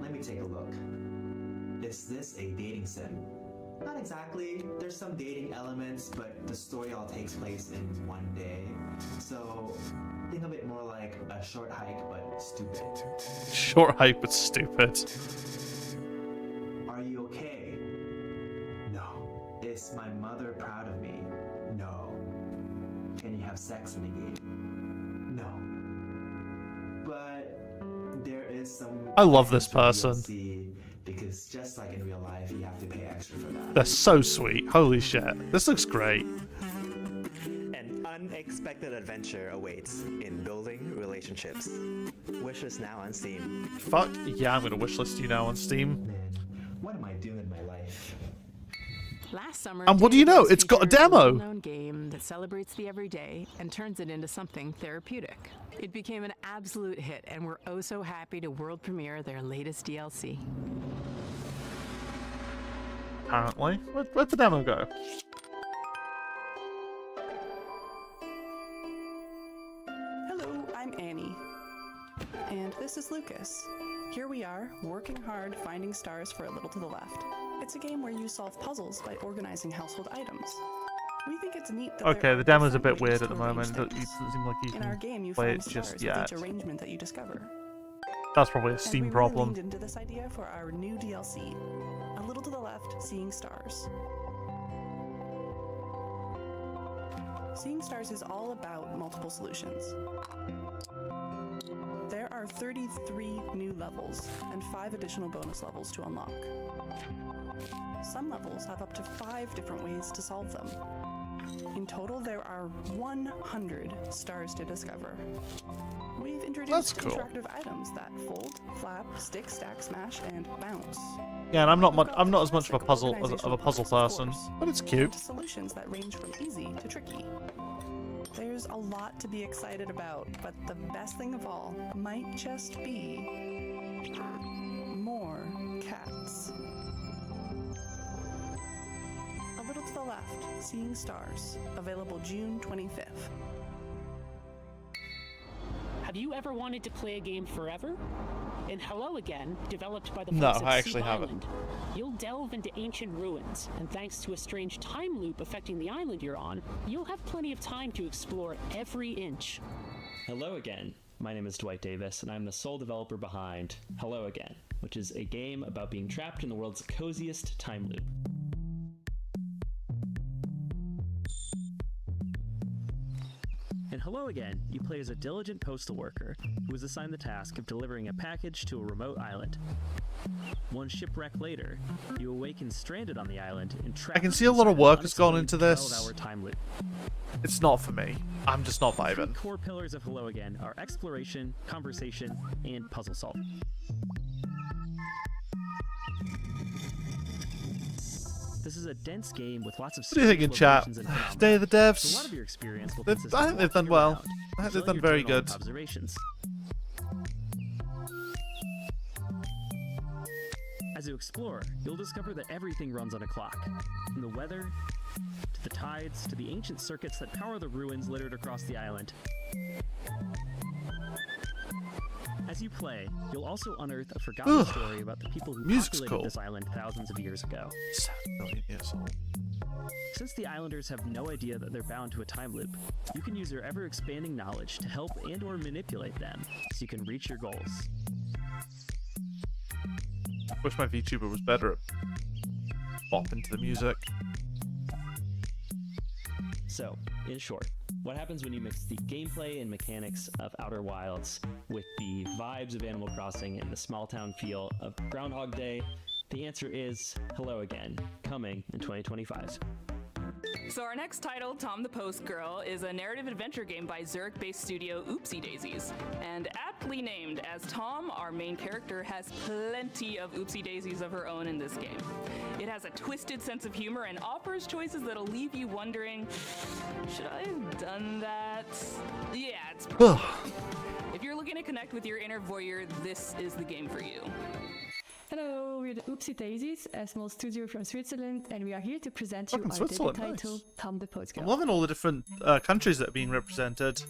Let me take a look. Is this a dating sim? Not exactly. There's some dating elements, but the story all takes place in one day. So think of it more like a short hike, but stupid. Short hike, but stupid. Are you okay? No. Is my mother proud of me? No. Can you have sex in the game? No. But there is some. I love this person. Because just like in real life, you have to pay extra for that. They're so sweet. Holy shit. This looks great. An unexpected adventure awaits in building relationships. Wishlist now on Steam. Fuck yeah, I'm gonna wishlist you now on Steam. Man, what am I doing in my life? Last summer, And what do you know? Database It's got a featured demo. well-known game that celebrates the everyday and turns it into something therapeutic. It became an absolute hit, and we're oh so happy to world premiere their latest DLC. Apparently. Where'd the demo go? Hello, I'm Annie. And this is Lucas. Here we are, working hard, finding stars for A Little to the Left. It's a game where you solve puzzles by organizing household items. We think it's neat that Okay, there the are demo's a different bit ways weird to at the arrange moment. It things. doesn't seem like you In our can game, you play find it stars just with yet. each arrangement that you discover. That's probably a And Steam we really problem. leaned into this idea for our new DLC, A Little to the Left, Seeing Stars. Seeing Stars is all about multiple solutions. There are 33 new levels and 5 additional bonus levels to unlock. Some levels have up to 5 different ways to solve them. In total, there are 100 stars to discover. We've introduced cool. interactive items that fold, flap, stick, stack, smash, and bounce. Yeah, and I'm not as much of a puzzle person, but it's cute. Solutions that range from easy to tricky. There's a lot to be excited about, but the best thing of all might just be more cats. A Little to the Left, Seeing Stars, available June 25th. Have you ever wanted to play a game forever? In Hello Again, developed by the No, folks at I actually Sea haven't. Island, you'll delve into ancient ruins, and thanks to a strange time loop affecting the island you're on, you'll have plenty of time to explore every inch. Hello again. My name is Dwight Davis, and I'm the sole developer behind Hello Again, which is a game about being trapped in the world's coziest time loop. In Hello Again, you play as a diligent postal worker who is assigned the task of delivering a package to a remote island. One shipwreck later, you awaken stranded on the island and trapped I can see a lot of work has gone into this. 12-hour time loop. It's not for me. I'm just not vibing. Core pillars of Hello Again are exploration, conversation, and puzzle solving. This is a dense game with lots of What do you think in strange chat? locations and phenomena. Day of the devs. So a lot of your experience will They've- consist I of think they've done walking well. around, I think they've filling done your very journal with good. Observations. As you explore, you'll discover that everything runs on a clock. From the weather, to the tides, to the ancient circuits that power the ruins littered across the island. As you play, you'll also unearth a forgotten Ugh. story about the people who Music's populated cool. this island thousands of years ago. 7 million years old. Since the Islanders have no idea that they're bound to a time loop, you can use your ever-expanding knowledge to help and/or manipulate them so you can reach your goals. Wish my VTuber was better at bopping to the music. So, in short, what happens when you mix the gameplay and mechanics of Outer Wilds with the vibes of Animal Crossing and the small town feel of Groundhog Day? The answer is Hello Again, coming in 2025. So our next title, Tom the Post Girl, is a narrative adventure game by Zurich-based studio Oopsie Daisies. And aptly named, as Tom, our main character, has plenty of oopsie daisies of her own in this game. It has a twisted sense of humor and offers choices that'll leave you wondering, should I have done that? Yeah, it's If you're looking looking to connect with your inner voyeur, this is the game for you. Hello, we're the Oopsie Daisies, a small studio from Switzerland, and we are here to present you Fucking our debut Switzerland, title, nice. Tom the Post Girl. I'm loving all the different countries that are being represented.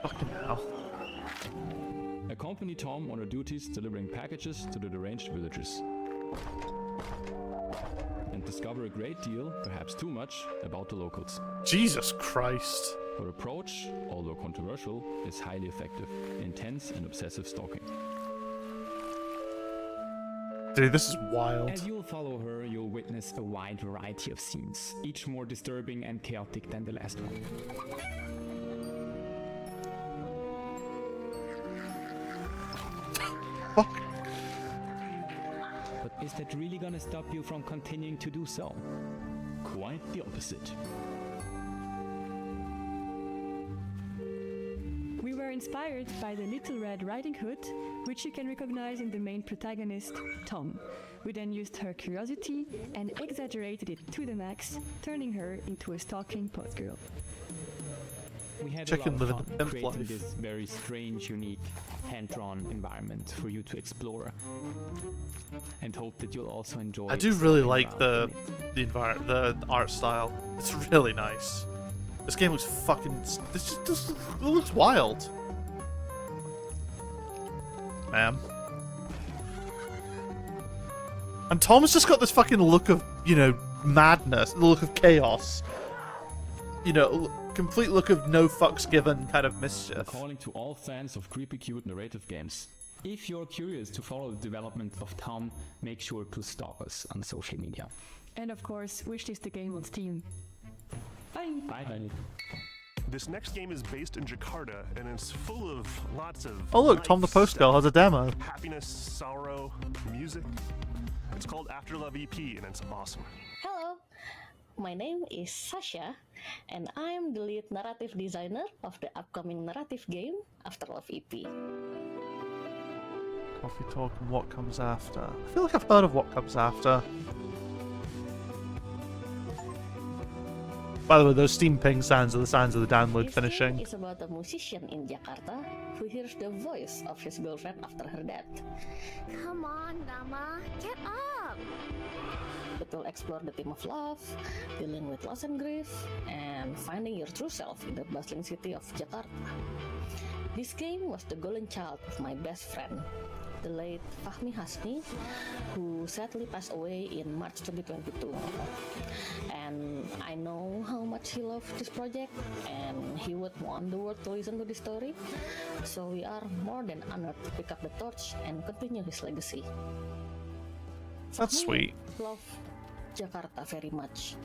Fucking hell. Accompany Tom on her duties delivering packages to the deranged villagers. And discover a great deal, perhaps too much, about the locals. Jesus Christ. Her approach, although controversial, is highly effective, intense and obsessive stalking. Dude, this is wild. As you'll follow her, you'll witness a wide variety of scenes, each more disturbing and chaotic than the last one. But is that really gonna stop you from continuing to do so? Quite the opposite. We were inspired by the Little Red Riding Hood, which you can recognize in the main protagonist, Tom. We then used her curiosity and exaggerated it to the max, turning her into a stalking post girl. We had Chicken a lot living of the fun pimp creating life. this very strange, unique, hand-drawn environment for you to explore, and hope that you'll also enjoy. I do really stepping like around the art style. It's really nice. This game looks fucking. This looks wild. Ma'am. And Tom's just got this fucking look of, you know, madness, the look of chaos. You know, complete look of no fucks given kind of mischief. Calling to all fans of creepy cute narrative games. If you're curious to follow the development of Tom, make sure to stalk us on social media. And of course, wishlist the game on Steam. Bye! Bye. This next game is based in Jakarta and it's full of lots of Oh look, Tom the nice Post Girl has a demo. happiness, sorrow, music. It's called After Love EP and it's awesome. Hello, my name is Sasha, and I'm the lead narrative designer of the upcoming narrative game After Love EP. Coffee Talk and What Comes After. I feel like I've heard of What Comes After. By the way, those Steam ping sounds are the sounds of the download This finishing. game is about a musician in Jakarta who hears the voice of his girlfriend after her death. Come on, Nama, get up! It will explore the theme of love, dealing with loss and grief, and finding your true self in the bustling city of Jakarta. This game was the golden child of my best friend, the late Fahmi Hasni, who sadly passed away in March 2022. And I know how much he loved this project, and he would want the world to listen to this story, so we are more than honored to pick up the torch and continue his legacy. That's Fahmi sweet. Love Jakarta very much.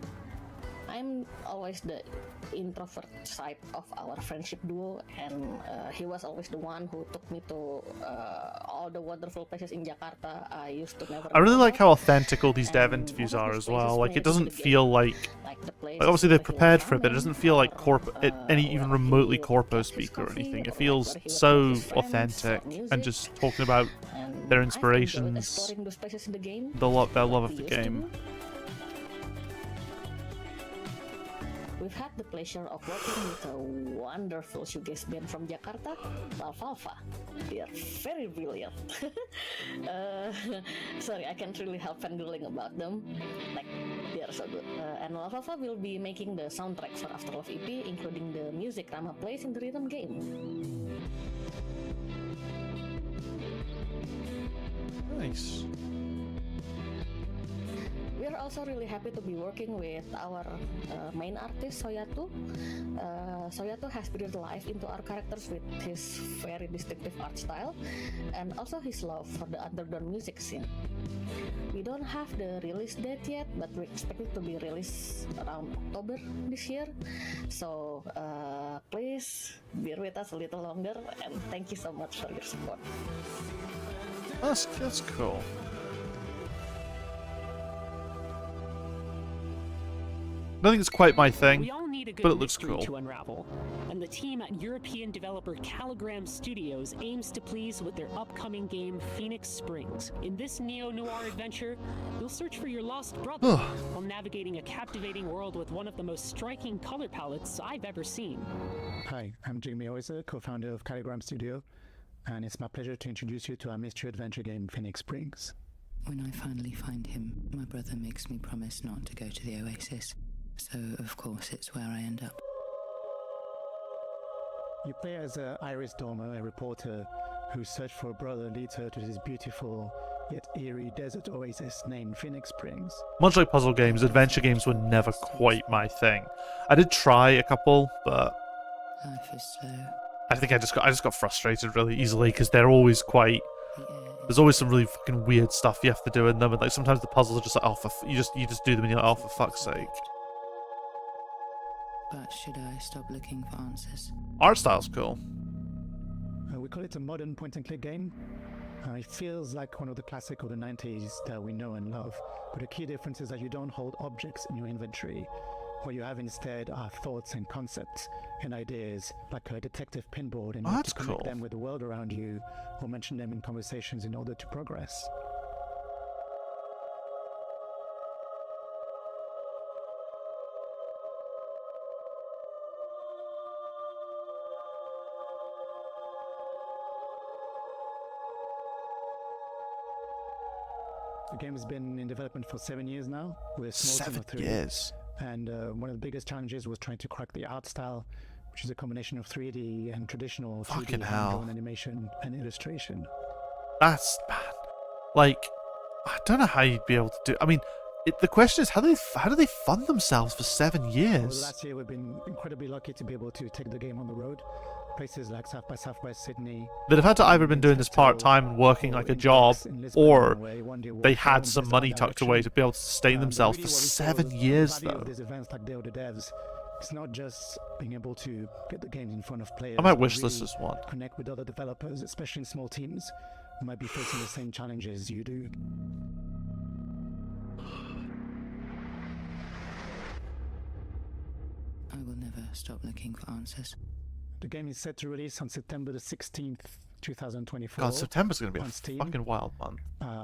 I'm always the introvert side of our friendship duo, and he was always the one who took me to all the wonderful places in Jakarta I used to never. I really know like about. how authentic all these dev interviews are as well. Like, it doesn't feel like obviously they've prepared for it, but it doesn't feel like any even remotely corpo speak or anything. It feels so authentic and just talking about their inspirations, Exploring those places in the game. their love of the game. We've had the pleasure of working with a wonderful shoegaze band from Jakarta, Lalfalfa. They are very brilliant. Sorry, I can't really help fangirling about them. Like, they are so good. And Lalfalfa will be making the soundtrack for After Love EP, including the music Rama plays in the rhythm game. Nice. We're also really happy to be working with our main artist, Soyato. Soyato has breathed life into our characters with his very distinctive art style and also his love for the underground music scene. We don't have the release date yet, but we expect it to be released around October this year. So please bear with us a little longer, and thank you so much for your support. That's cool. I don't think it's quite my thing, We all need a good but it looks mystery cool. to unravel, and the team at European developer Caligram Studios aims to please with their upcoming game Phoenix Springs. In this neo-noir adventure, you'll search for your lost brother while navigating a captivating world with one of the most striking color palettes I've ever seen. Hi, I'm Jamie Oyser, co-founder of Caligram Studio, and it's my pleasure to introduce you to our mystery adventure game Phoenix Springs. When I finally find him, my brother makes me promise not to go to the Oasis. So, of course, it's where I end up. You play as Iris Dormer, a reporter whose search for a brother leads her to this beautiful yet eerie desert oasis named Phoenix Springs. Much like puzzle games, adventure games were never quite my thing. I did try a couple, but Life is slow. I think I just got frustrated really easily because they're always quite. There's always some really fucking weird stuff you have to do in them, and like sometimes the puzzles are just like, oh, you just do them and you're like, oh, for fuck's sake. But should I stop looking for answers? Art style's cool. We call it a modern point-and-click game. It feels like one of the classic of the 90s that we know and love, but the key difference is that you don't hold objects in your inventory. What you have instead are thoughts and concepts and ideas, like a detective pinboard, and you have to connect them with the world around you or mention them in conversations in order to progress. The game has been in development for 7 years now. We're a small team of 3. 7 years. And one of the biggest challenges was trying to crack the art style, which is a combination of 3D and traditional 3D hand-drawn animation and illustration. That's bad. Like, I don't know how you'd be able to do. I mean, the question is, how do they fund themselves for 7 Over years? the last year, we've been incredibly lucky to be able to take the game on the road. Places like South by Southwest Sydney. They'd have had to either been doing this part-time and working like a job, or they had some money tucked away to be able to sustain themselves for 7 years, The value though. of these events like Day of the Devs, it's not just being able to get the games in front of players. I might but wish this really as one. Connect with other developers, especially in small teams, who might be facing the same challenges you do. I will never stop looking for answers. The game is set to release on September the 16th, 2024. God, September's going to be on a Steam. fucking wild month.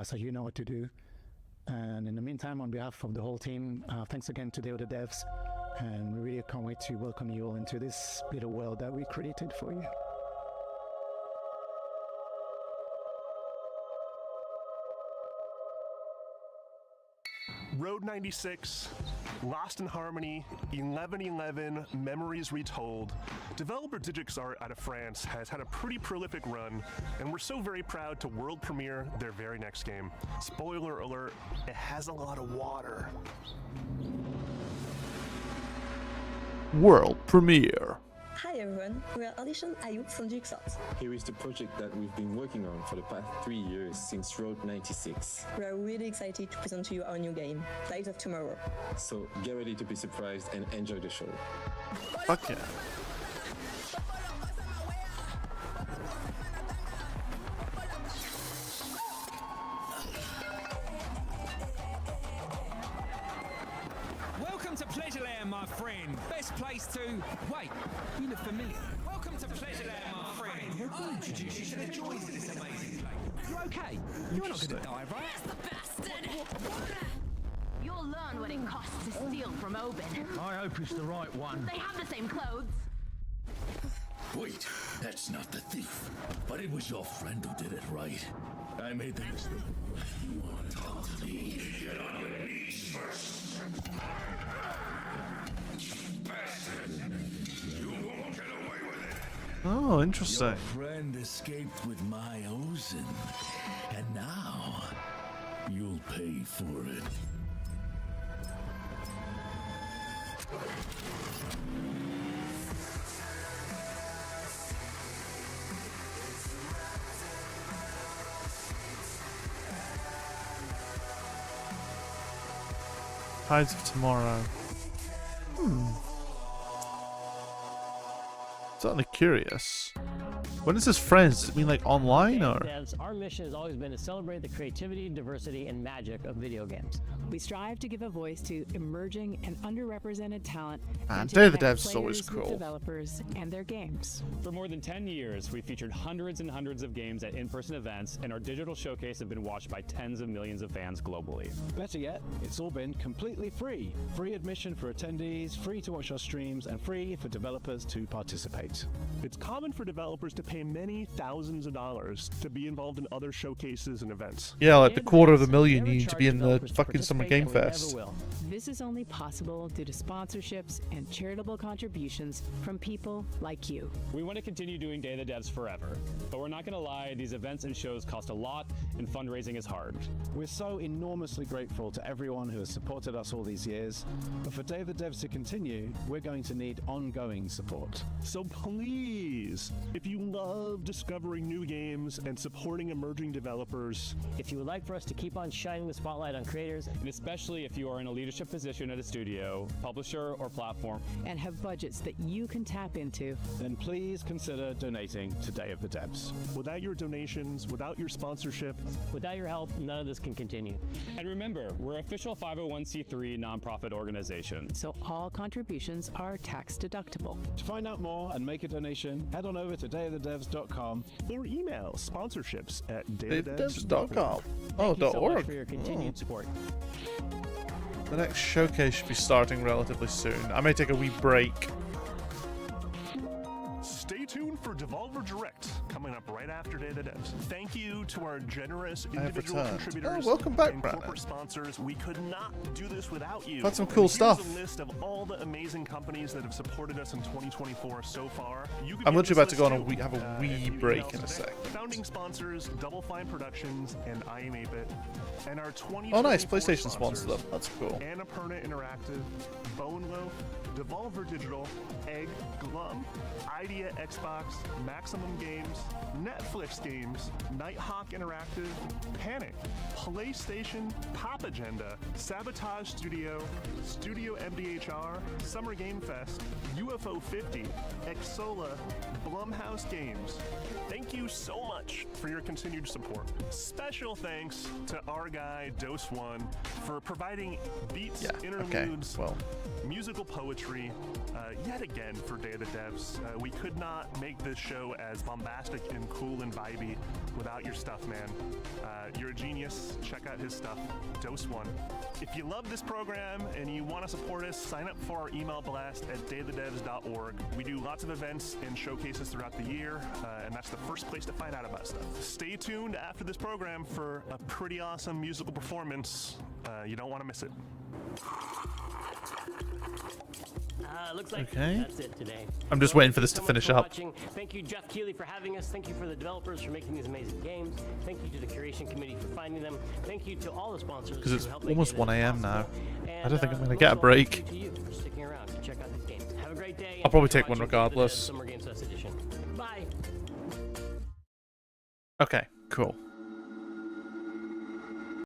So you know what to do. And in the meantime, on behalf of the whole team, thanks again to Day of the Devs. And we really can't wait to welcome you all into this little world that we created for you. Road 96, Lost in Harmony, 1111, Memories Retold. Developer DigixArt out of France has had a pretty prolific run, and we're so very proud to world premiere their very next game. Spoiler alert, it has a lot of water. World premiere. Hi everyone, we are Audition Ayub from DigixArt. Here is the project that we've been working on for the past 3 years since Road 96. We are really excited to present to you our new game, Light of Tomorrow. So get ready to be surprised and enjoy the show. Fuck yeah. Welcome to Pleasureland, my friend. Best place to... Wait, you look familiar. Welcome to Pleasureland, my friend. I'll introduce you to the joys of this amazing place. You okay? You're not going to die, right? You'll learn what it costs to steal from Oben. I hope it's the right one. They have the same clothes. Wait, that's not the thief. But it was your friend who did it, right? I made the mistake. You want to talk to me? Get on your knees first. Bastard! You won't get away with it. Oh, interesting. Your friend escaped with my Ozen. And now, You'll pay for it. Tides of Tomorrow. Certainly curious. When it says friends, does it mean like online or? Devs, our mission has always been to celebrate the creativity, diversity, and magic of video games. We strive to give a voice to emerging and underrepresented talent Man, and to Day of the connect Devs is always players with cool. developers and their games. For more than 10 years, we've featured hundreds and hundreds of games at in-person events, and our digital showcase have been watched by tens of millions of fans globally. Better yet, it's all been completely free. Free admission for attendees, free to watch our streams, and free for developers to participate. It's common for developers to pay many thousands of dollars to be involved in other showcases and events. Yeah, like the $250,000 you need to be in the fucking Summer Game Fest. This is only possible due to sponsorships and charitable contributions from people like you. We want to continue doing Day of the Devs forever, but we're not going to lie, these events and shows cost a lot, and fundraising is hard. We're so enormously grateful to everyone who has supported us all these years, but for Day of the Devs to continue, we're going to need ongoing support. So please, if you love discovering new games and supporting emerging developers, If you would like for us to keep on shining the spotlight on creators, And especially if you are in a leadership position at a studio, publisher, or platform, and have budgets that you can tap into, then please consider donating to Day of the Devs. without your donations, without your sponsorship, without your help, none of this can continue. And remember, we're an official 501c3 nonprofit organization. So all contributions are tax deductible. To find out more and make a donation, head on over to dayofthedevs.com or email sponsorships at Dayofthedevs.com. Oh, Thank you so .org. much for your continued support. The next showcase should be starting relatively soon. I may take a wee break. Stay tuned for Devolver Direct coming up right after Day of the Devs. Thank you to our generous I have individual returned. contributors Oh, welcome back, and Brandon. corporate sponsors. We could not do this without you. Got some And cool here's stuff. a list of all the amazing companies that have supported us in 2024 so far. You can I'm get literally this about to go on list a wee, too, have a if wee you break email in a today. sec. Founding sponsors: Double Fine Productions and I Am 8-Bit. And our 2024 Oh, nice. PlayStation sponsor sponsors, them. That's cool. Annapurna Interactive, Bone Loaf, Devolver Digital, Egg, Glum, Idea Xbox, Maximum Games, Netflix Games, Nighthawk Interactive, Panic, PlayStation, Pop Agenda, Sabotage Studio, Studio MDHR, Summer Game Fest, UFO 50, Exola, Blumhouse Games. Thank you so much for your continued support. Special thanks to our guy Dose One for providing beats, interludes, musical poetry, yet again for Day of the Devs. We could not make this show as bombastic and cool and vibey without your stuff, man. You're a genius. Check out his stuff. Dose One. If you love this program and you want to support us, sign up for our email blast at dayofthedevs.org. We do lots of events and showcases throughout the year, and that's the first place to find out about stuff. Stay tuned after this program for a pretty awesome musical performance. You don't want to miss it. Looks like Okay. that's it today. I'm just So waiting for thank this you to so much finish for up. watching. Thank you, Jeff Keighley, for having us. Thank you for the developers for making these amazing games. Thank you to the curation committee for finding them. Thank you to all the sponsors Because it's who helped make almost it 1 a.m. now. possible. I don't think I'm And, going to get a most of all, break. Thank you to you for sticking around to check out these games. Have a great day. I'll probably and thanks take for one watching Day of the Devs regardless. Summer Games Fest edition. Bye. Okay, cool.